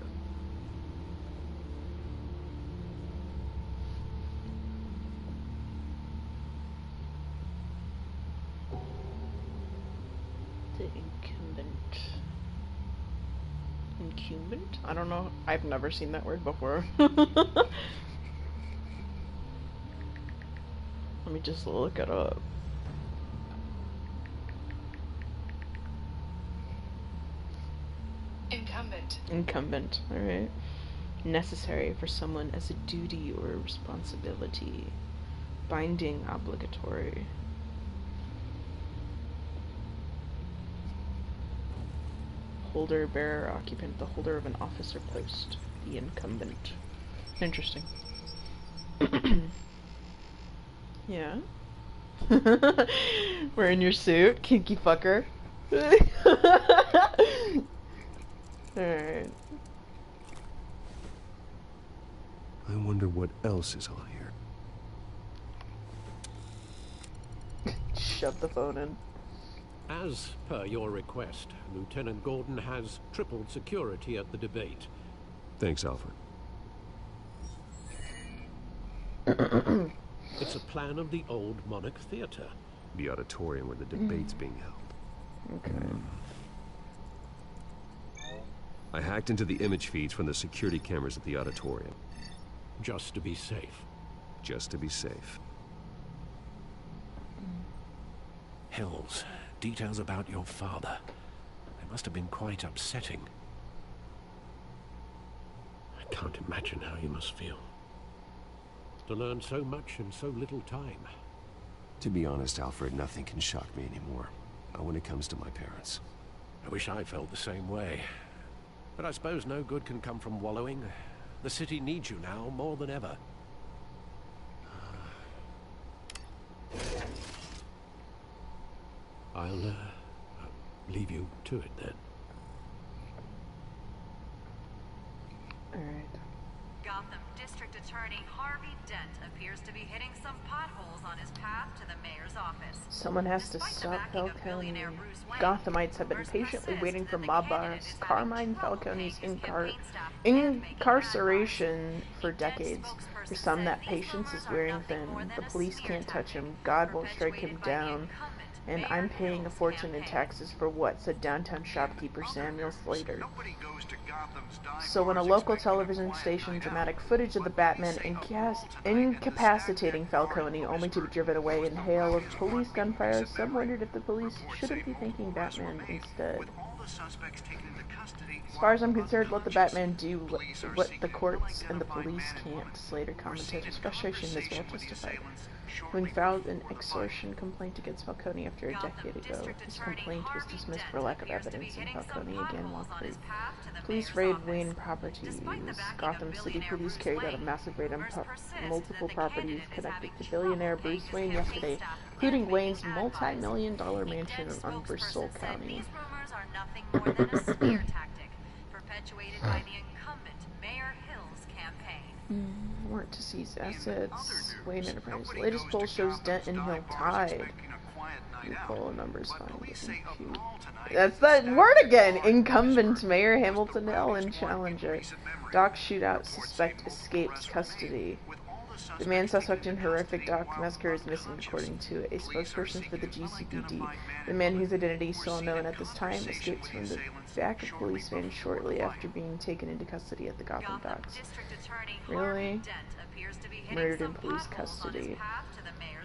The incumbent. Incumbent? I don't know. I've never seen that word before. Let me just look it up. Incumbent. Incumbent, alright. Necessary for someone as a duty or a responsibility. Binding, obligatory. Holder, bearer, occupant, the holder of an office or post. The incumbent. Interesting. Yeah. Wearing your suit, kinky fucker. Alright. I wonder what else is on here. Shove the phone in. As per your request, Lieutenant Gordon has tripled security at the debate. Thanks, Alfred. It's a plan of the old Monarch Theater. The auditorium where the debate's being held. Okay. I hacked into the image feeds from the security cameras at the auditorium. Just to be safe. Just to be safe. Hills, details about your father. They must have been quite upsetting. I can't imagine how you must feel. To learn so much in so little time. To be honest, Alfred, nothing can shock me anymore. Not when it comes to my parents. I wish I felt the same way. But I suppose no good can come from wallowing. The city needs you now more than ever. I'll leave you to it then. Alright. Gotham District Attorney Harvey Dent appears to be hitting some potholes on his path to the mayor's office. Someone has to stop Falcone. Gothamites have been patiently waiting for mob boss Carmine Falcone's incarceration for decades. For some, that patience is wearing thin. The police can't touch him. God won't strike him down. And I'm paying a fortune in taxes for what, said downtown shopkeeper Samuel Slater. So when a local television station dramatic footage of the Batman incapacitating Falcone only to be driven away in hail of police gunfire, some wondered if the police shouldn't be thanking Batman instead. As far as I'm concerned, let the Batman do what the courts and the police can't, Slater commented. His frustration is well justified. Having filed an extortion complaint against Falcone after a decade ago, his complaint was dismissed for lack of evidence, and Falcone again walked free. Police raid Wayne properties. Gotham City police carried out a massive raid on multiple properties connected to billionaire Bruce Wayne yesterday, including Wayne's multi-million-dollar mansion on Bristol County. These rumors are nothing more than a smear tactic, perpetuated by the incumbent Mayor Hill's campaign. Warrant to seize assets. Wayne Enterprises. Latest poll shows Dent and Hill tied. New poll numbers finding. That's that word again! Incumbent Mayor Hamilton Hill and challenger. Doc shootout suspect escapes custody. The man suspect in horrific Doc massacre is missing, according to a spokesperson for the GCPD. The man, whose identity is still unknown at this time, escaped from the back of a police van shortly after being taken into custody at the Gotham docks. Really? Murdered in police custody.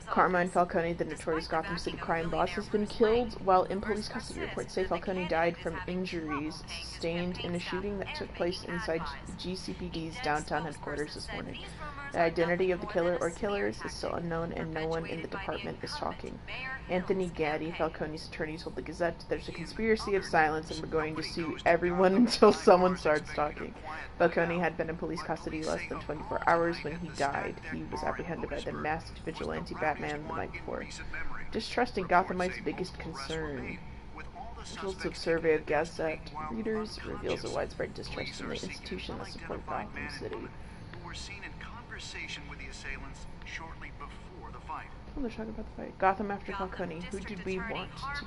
Carmine Falcone, the notorious Gotham City crime boss, has been killed while in police custody. Reports say Falcone died from injuries sustained in a shooting that took place inside GCPD's downtown headquarters this morning. The identity of the killer or killers is still unknown, and no one in the department is talking. Anthony Gaddy, Falcone's attorney, told the Gazette, "There's a conspiracy of silence and we're going to sue everyone until someone starts talking." Falcone had been in police custody less than 24 hours when he died. He was apprehended by the masked vigilante Batman the night before. Distrusting Gothamites' biggest concern. Results of survey of Gazette readers reveals a widespread distrust in the institution that supports Gotham City. With the assailants shortly before the fight. Oh, they're talking about the fight. Gotham after Falcone. Who did we want to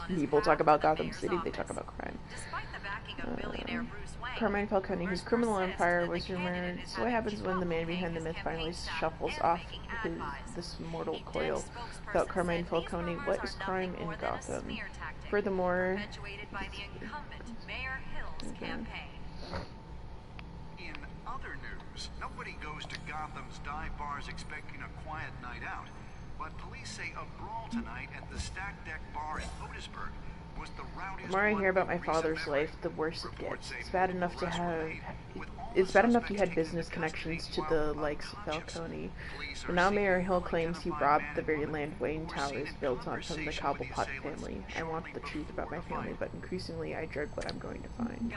be? People talk about Gotham City, they talk about crime. Carmine Falcone, whose criminal empire was rumored. So what happens when the man behind the myth finally shuffles off this mortal coil? Without Carmine Falcone, what is crime in Gotham? Furthermore, nobody goes to Gotham's dive bars expecting a quiet night out, but police say a brawl tonight at the Stack Deck Bar in Otisburg was the rowdiest. The more I hear about my father's life, the worse it gets. It's bad enough he had business connections to the likes of Falcone. But now Mayor Hill claims he robbed the very land Wayne Towers built on from the Cobblepot family. I want the truth about my family, but increasingly I dread what I'm going to find.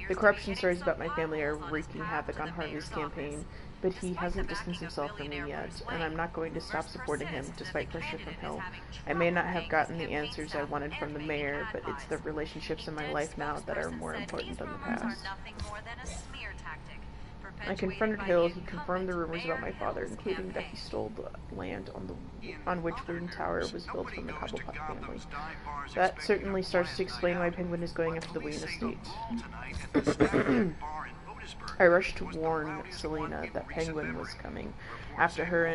The corruption stories about my family are wreaking havoc on Harvey's campaign, but he hasn't distanced himself from me yet, and I'm not going to stop supporting him, despite pressure from Hill. I may not have gotten the answers I wanted from the mayor, but it's the relationships in my life now that are more important than the past. I confronted Hill. He confirmed the rumors about my father, including that he stole the land on which Wayne Tower was built from the Cobblepot family. That certainly starts to explain why Penguin is going after the Wayne estate. I rushed to warn Selena that Penguin was coming after her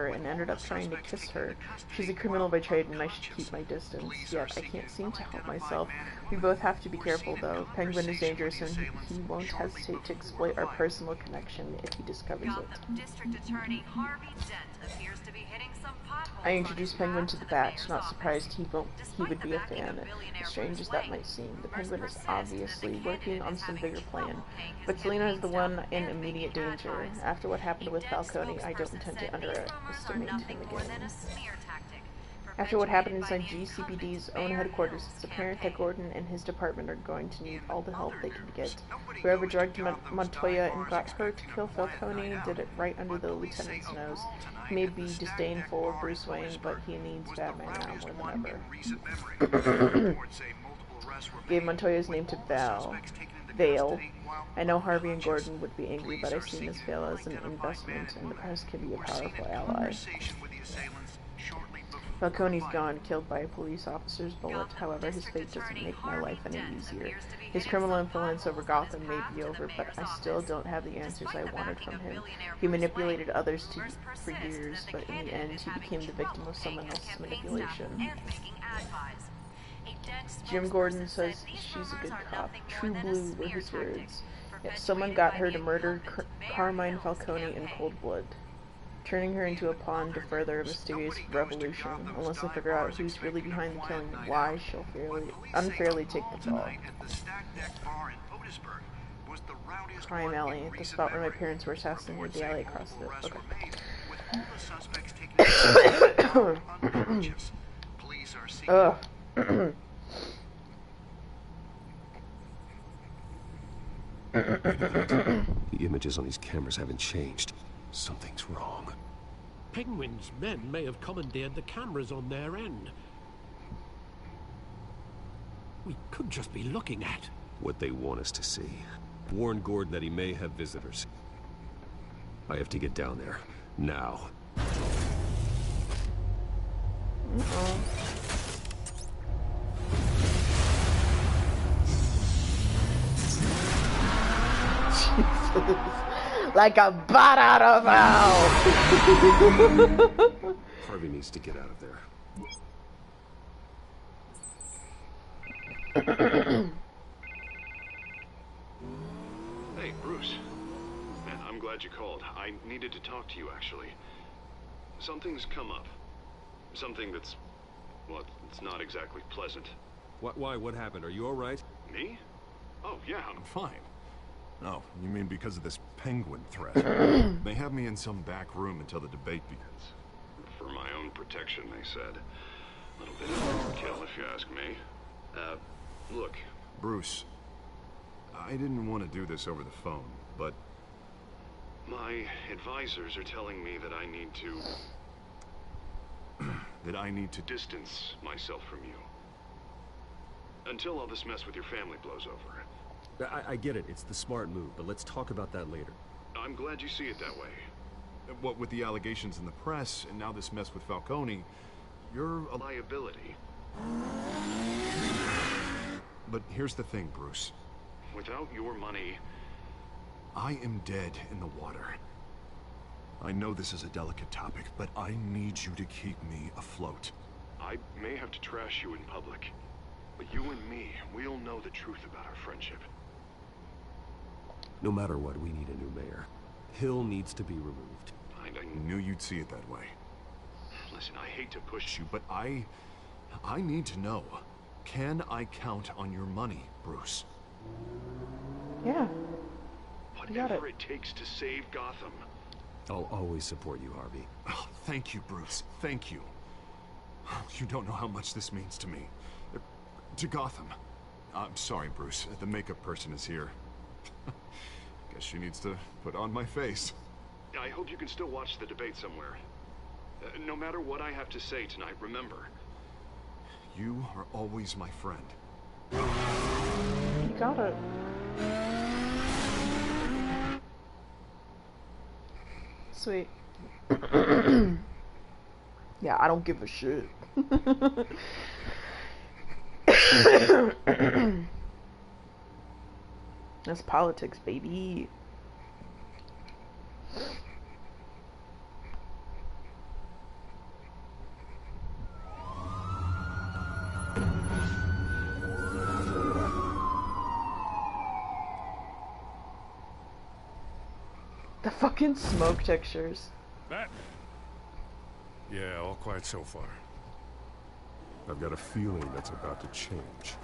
and ended up trying to kiss her. She's a criminal by trade and I should keep my distance, yet I can't seem to help myself. We both have to be careful though. Penguin is dangerous and he won't hesitate to exploit our personal connection if he discovers it. District Attorney Harvey Dent appears to be hitting some potholes. I introduced Penguin to the Bat, not surprised he would be a fan. As strange as that might seem, the Penguin is obviously working on some bigger plan. But Selena is the one in immediate danger. After what happened with Falcone, I don't intend to underestimate him again. After what happened inside GCPD's own headquarters, it's apparent that Gordon and his department are going to need all the help they can get. Whoever drugged Montoya and got her to kill Falcone did it right under the lieutenant's nose. He may be disdainful of Bruce Wayne, but he needs Batman now more than ever. Gave Montoya's name to Vale. I know Harvey and Gordon would be angry, but I see Miss Vale as an investment, and the press can be a powerful ally. Falcone's gone, killed by a police officer's bullet. However, his fate doesn't make my life any easier. His criminal influence over Gotham may be over, but I still don't have the answers I wanted from him. He manipulated others for years, but in the end, he became the victim of someone else's manipulation. Jim Gordon says she's a good cop. True blue were his words. If someone got her to murder Carmine Falcone in cold blood. turning her into a pawn to further a mysterious revolution. Unless I figure out who's really behind the killing and why, she'll unfairly take the fall. Crime alley, the spot where my parents were assassinated, the alley across the... Okay. Ugh. The images on these cameras haven't changed. Something's wrong. Penguin's men may have commandeered the cameras on their end. We could just be looking at what they want us to see. Warn Gordon that he may have visitors. I have to get down there. Now. Like a bat out of hell. Harvey needs to get out of there. Hey, Bruce. Man, I'm glad you called. I needed to talk to you, actually. Something's come up. Something that's... well, it's not exactly pleasant. Why? What happened? Are you all right? Me? Oh, yeah, I'm fine. Oh, you mean because of this penguin threat? They have me in some back room until the debate begins. For my own protection, they said. A little bit of overkill, if you ask me. Look. Bruce, I didn't want to do this over the phone, but... my advisors are telling me that I need to... that I need to distance myself from you. Until all this mess with your family blows over. I get it. It's the smart move, but let's talk about that later. I'm glad you see it that way. What with the allegations in the press, and now this mess with Falcone, you're a liability. But here's the thing, Bruce. Without your money... I am dead in the water. I know this is a delicate topic, but I need you to keep me afloat. I may have to trash you in public, but you and me, we'll know the truth about our friendship. No matter what, we need a new mayor. Hill needs to be removed. I knew you'd see it that way. Listen, I hate to push you, but I need to know. Can I count on your money, Bruce? Yeah. Whatever it takes to save Gotham. I'll always support you, Harvey. Oh, thank you, Bruce. Thank you. You don't know how much this means to me. To Gotham. I'm sorry, Bruce. The makeup person is here. Guess she needs to put on my face. I hope you can still watch the debate somewhere. No matter what I have to say tonight, remember. You are always my friend. You got it. Sweet. Yeah, I don't give a shit. That's politics, baby. The fucking smoke textures. That? Yeah, all quiet so far. I've got a feeling that's about to change.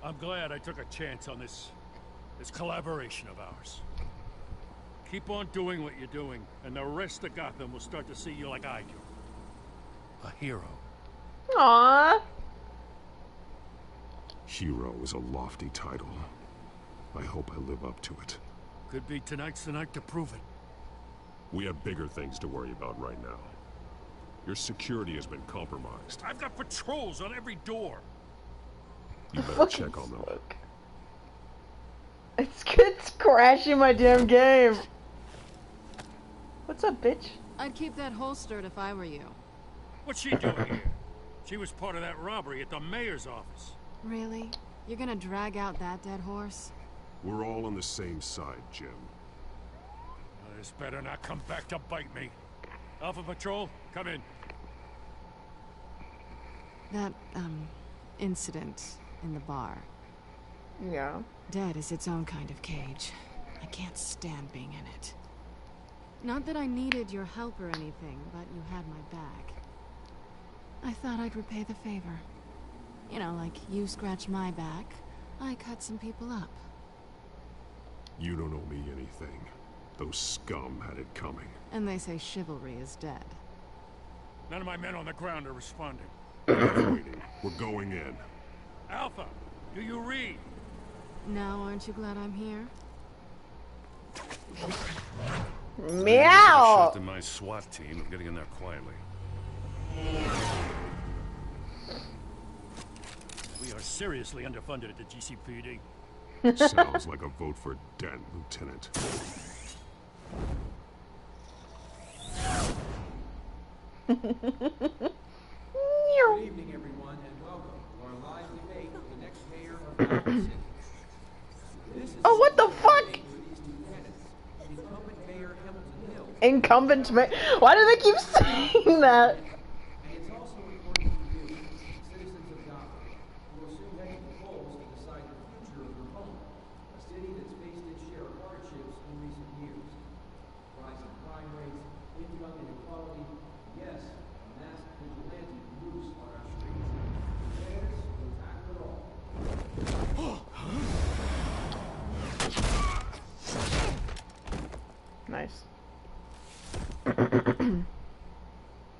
I'm glad I took a chance on this collaboration of ours. Keep on doing what you're doing, and the rest of Gotham will start to see you like I do. A hero. Aww. Hero is a lofty title. I hope I live up to it. Could be tonight's the night to prove it. We have bigger things to worry about right now. Your security has been compromised. I've got patrols on every door. You better check on them. It's crashing my damn game. What's up, bitch? I'd keep that holstered if I were you. What's she doing here? She was part of that robbery at the mayor's office. Really? You're gonna drag out that dead horse? We're all on the same side, Jim. This better not come back to bite me. Alpha Patrol, come in. That, incident in the bar. Yeah. Dead is its own kind of cage. I can't stand being in it. Not that I needed your help or anything, but you had my back. I thought I'd repay the favor. You know, like you scratch my back, I cut some people up. You don't owe me anything. Those scum had it coming. And they say chivalry is dead. None of my men on the ground are responding. Waiting. We're going in. Alpha, do you read? Now, aren't you glad I'm here? Meow! Shot to my SWAT team of getting in there quietly. We are seriously underfunded at the GCPD. Sounds like a vote for Dent, Lieutenant. Good evening, everyone, and welcome to our live debate with the next mayor of Gotham City. Oh, what the fuck? Incumbent Mayor Hamilton Hill. Incumbent mayor. Why do they keep saying that? And it's also important to you, citizens of Gotham, who will soon head to the polls to decide the future of your home, a city that's faced its share of hardships in recent years. Rising crime rates, income inequality, yes, a masked vigilante loose on our streets. Mayors will tackle it all. Nice.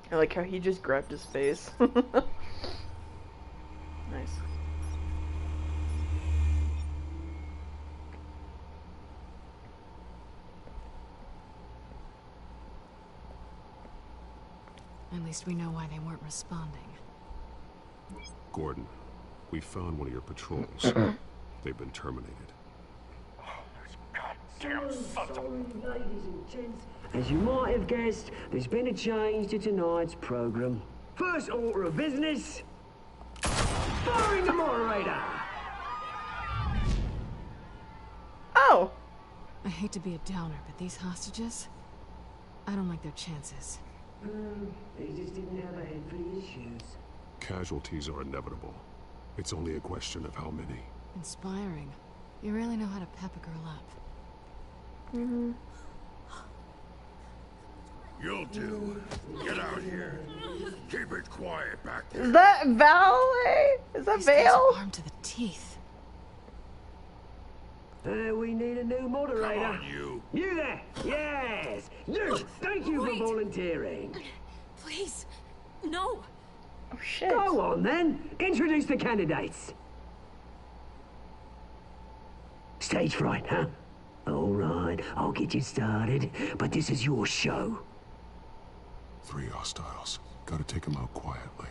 I like how he just grabbed his face. Nice. At least we know why they weren't responding. Gordon, we found one of your patrols. They've been terminated. Ladies and gents, as you might have guessed, there's been a change to tonight's program. First order of business, firing the moderator. Oh! I hate to be a downer, but these hostages, I don't like their chances. They just didn't have a head for the issues. Casualties are inevitable. It's only a question of how many. Inspiring. You really know how to pep a girl up. Mm-hmm. You'll do. Get out here. Keep it quiet back there. Is that Valet? Is that Vale? Armed to the teeth. We need a new moderator. Come on, you. You there? Yes. You. Thank you for volunteering. Please. No. Oh, shit. Go on, then. Introduce the candidates. Stage fright, huh? All right, I'll get you started, but this is your show. 3 hostiles. Gotta take them out quietly.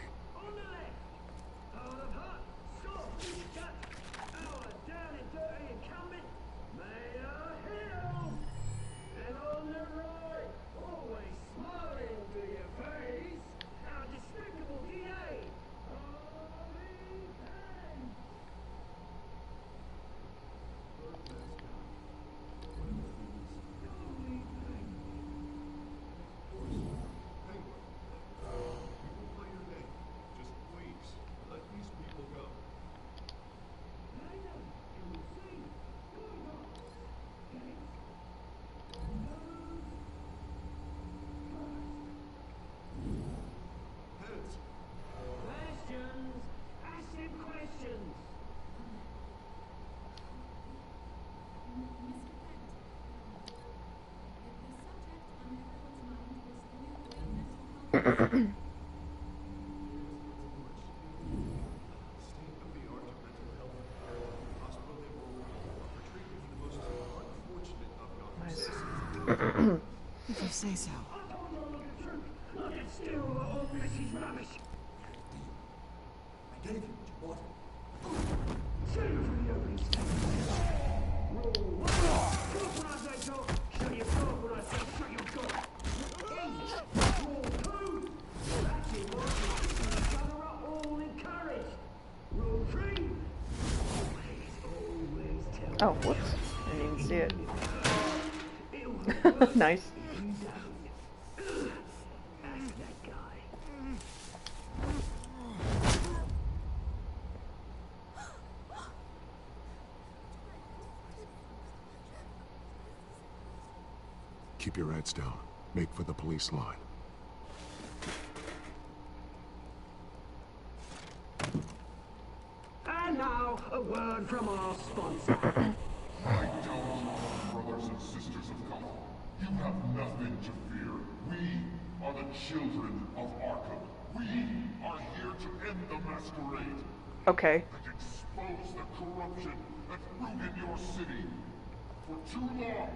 If you say so. Oh, whoops. I didn't even see it. Nice. keep your heads down. Make for the police line. And now, a word from our sponsor. I tell you, brothers and sisters of Gotham, you have nothing to fear. We are the children of Arkham. We are here to end the masquerade. Okay. And expose the corruption that ruined your city. For too long,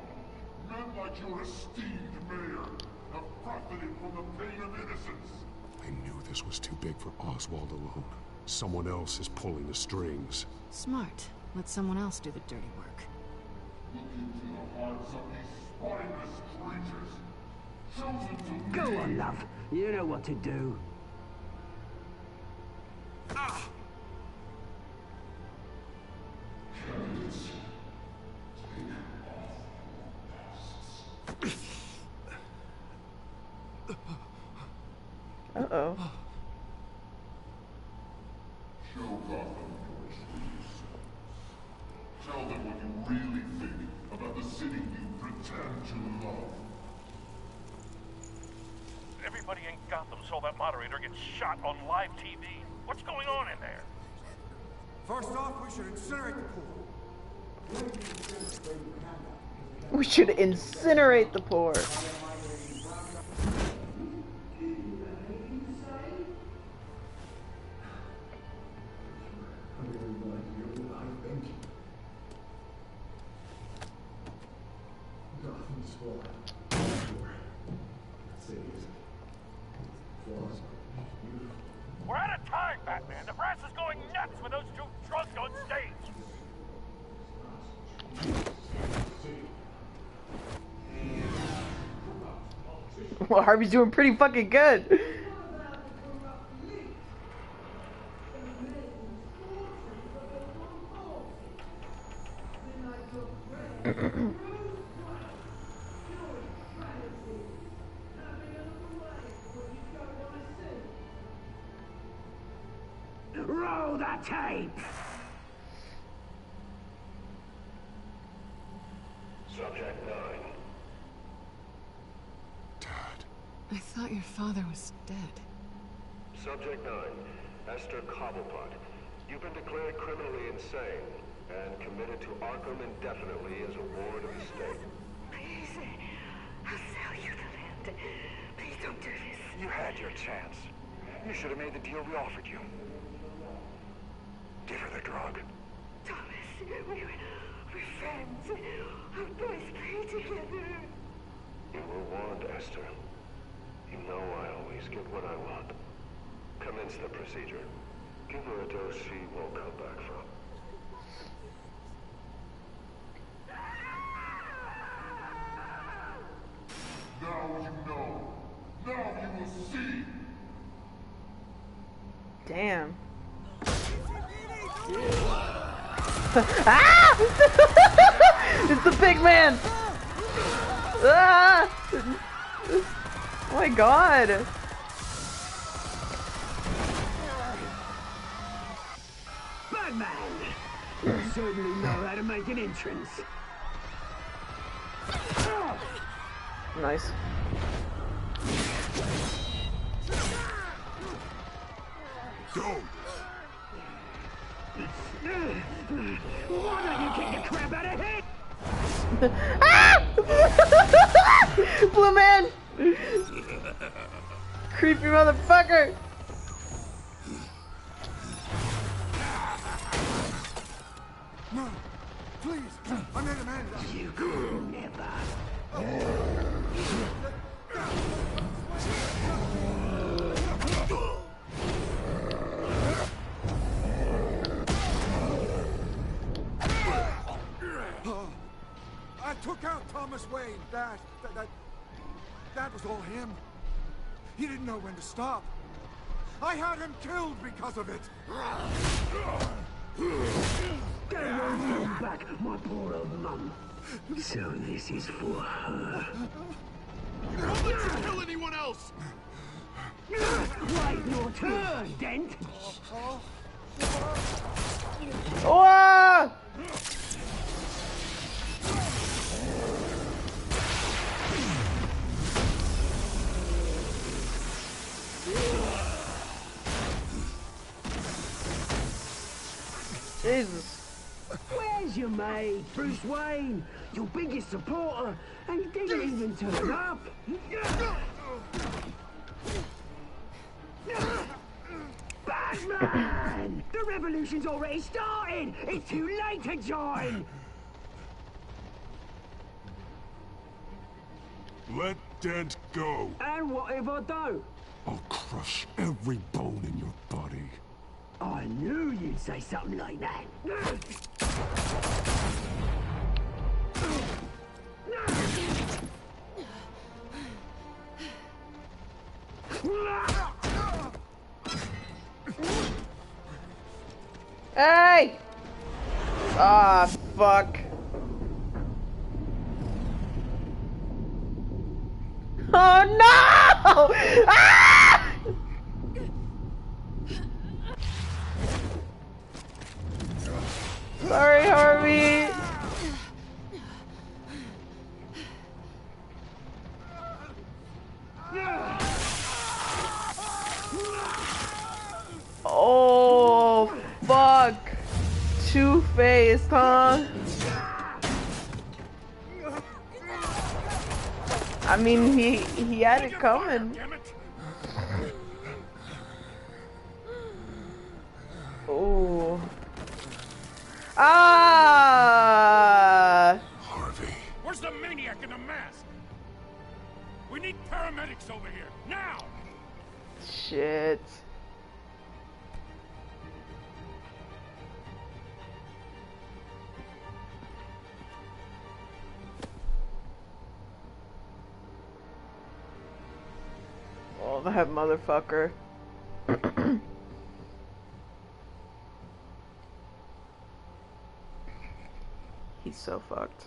men like your esteemed mayor have profited from the pain of innocence. I knew this was too big for Oswald alone. Someone else is pulling the strings. Smart. Let someone else do the dirty work. Look into the hearts of these spineless creatures. Chosen to Go on, love. You know what to do. Ah! Candidates, take off masks. Uh-oh. Show Gotham your true selves. Tell them what you really think about the city you pretend to love. Everybody in Gotham saw that moderator get shot on live TV. What's going on in there? First off, we should incinerate the pool. We should incinerate the poor. We're out of time, Batman. The brass is going nuts with those two drunks on stage. Well, Harvey's doing pretty fucking good. Roll the tape! Subject 9. I thought your father was dead. Subject 9, Esther Cobblepot. You've been declared criminally insane and committed to Arkham indefinitely as a ward of the state. Please, I'll sell you the land. Please don't do this. You had your chance. You should have made the deal we offered you. Give her the drug. Thomas, we're friends. Our boys play together. You were warned, Esther. You know I always get what I want. Commence the procedure. Give her a dose she won't come back from. Now you know. Now you will see. Damn. Ah! It's the big man! Ah! Oh my god! Batman! You certainly know how to make an entrance. Nice. Go! Why don't you kick the crap out of him? Ah! Blue man! Creepy motherfucker! No, please, I made a man. You could never. I took out Thomas Wayne. That was all him. He didn't know when to stop. I had him killed because of it. Go on back, my poor old mum. So this is for her. Don't let you kill anyone else! Quite your turn, Dent. Oh! Jesus. Where's your mate, Bruce Wayne? Your biggest supporter, and he didn't even turn up. Batman! The revolution's already started! It's too late to join! Let Dent go. And what if I don't? I'll crush every bone in your body. I knew you'd say something like that. Hey! Ah, fuck. Oh no! Ah! Sorry, Harvey. Oh, fuck. Two-faced, huh? I mean, he had it coming. Oh. Ah! Harvey. Where's the maniac in the mask? We need paramedics over here, now! Shit. Oh, that motherfucker. He's so fucked.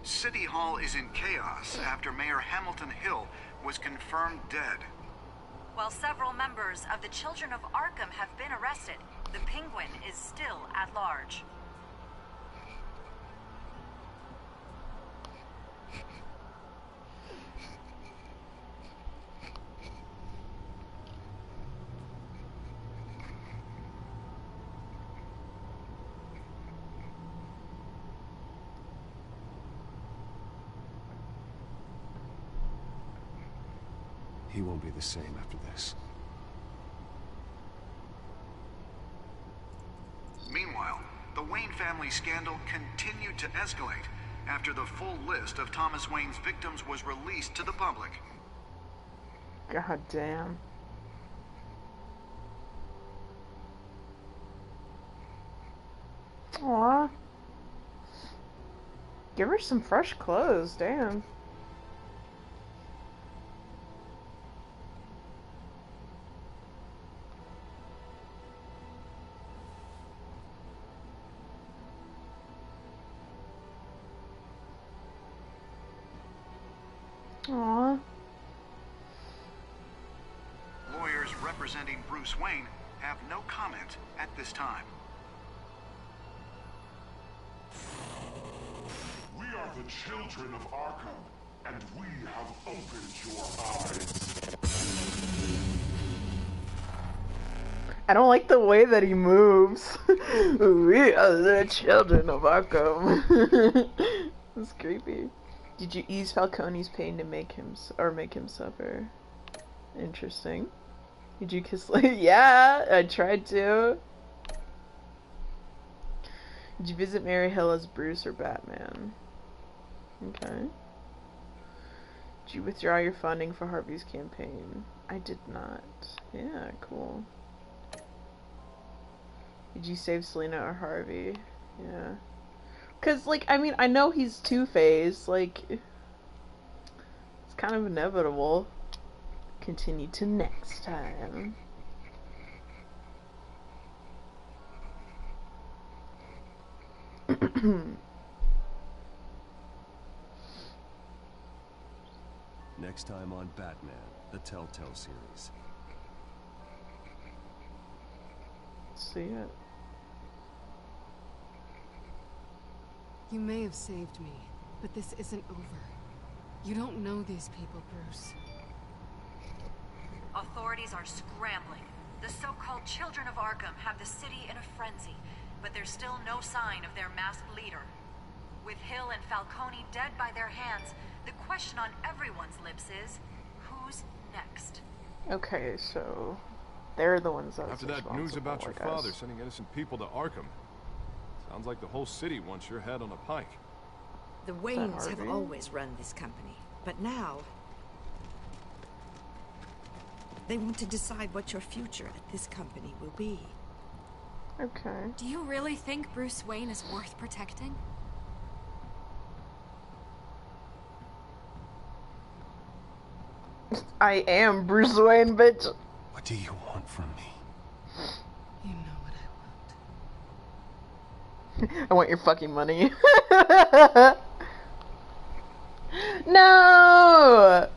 City Hall is in chaos after Mayor Hamilton Hill was confirmed dead. While several members of the Children of Arkham have been arrested, the Penguin is still at large. He won't be the same after this. Meanwhile, the Wayne family scandal continued to escalate after the full list of Thomas Wayne's victims was released to the public. God damn. Aw. Give her some fresh clothes, damn. Aww. Lawyers representing Bruce Wayne have no comment at this time. We are the children of Arkham, and we have opened your eyes. I don't like the way that he moves. We are the children of Arkham. That's creepy. Did you ease Falcone's pain to make him suffer? Interesting. Did you kiss? Yeah, I tried to. Did you visit Mary Hill as Bruce or Batman? Okay. Did you withdraw your funding for Harvey's campaign? I did not. Yeah, cool. Did you save Selena or Harvey? Yeah. Cause, like, I mean, I know he's Two-Faced, like, it's kind of inevitable. Continue to next time. Next time on Batman, the Telltale series. See it. You may have saved me, but this isn't over. You don't know these people, Bruce. Authorities are scrambling. The so-called Children of Arkham have the city in a frenzy, but there's still no sign of their masked leader. With Hill and Falcone dead by their hands, the question on everyone's lips is, who's next? Okay, so they're the ones that After that news about your father sending innocent people to Arkham, sounds like the whole city wants your head on a pike. The Waynes have always run this company, but now they want to decide what your future at this company will be. Okay. Do you really think Bruce Wayne is worth protecting? I am Bruce Wayne, bitch. What do you want from me? You know what I want your fucking money. No!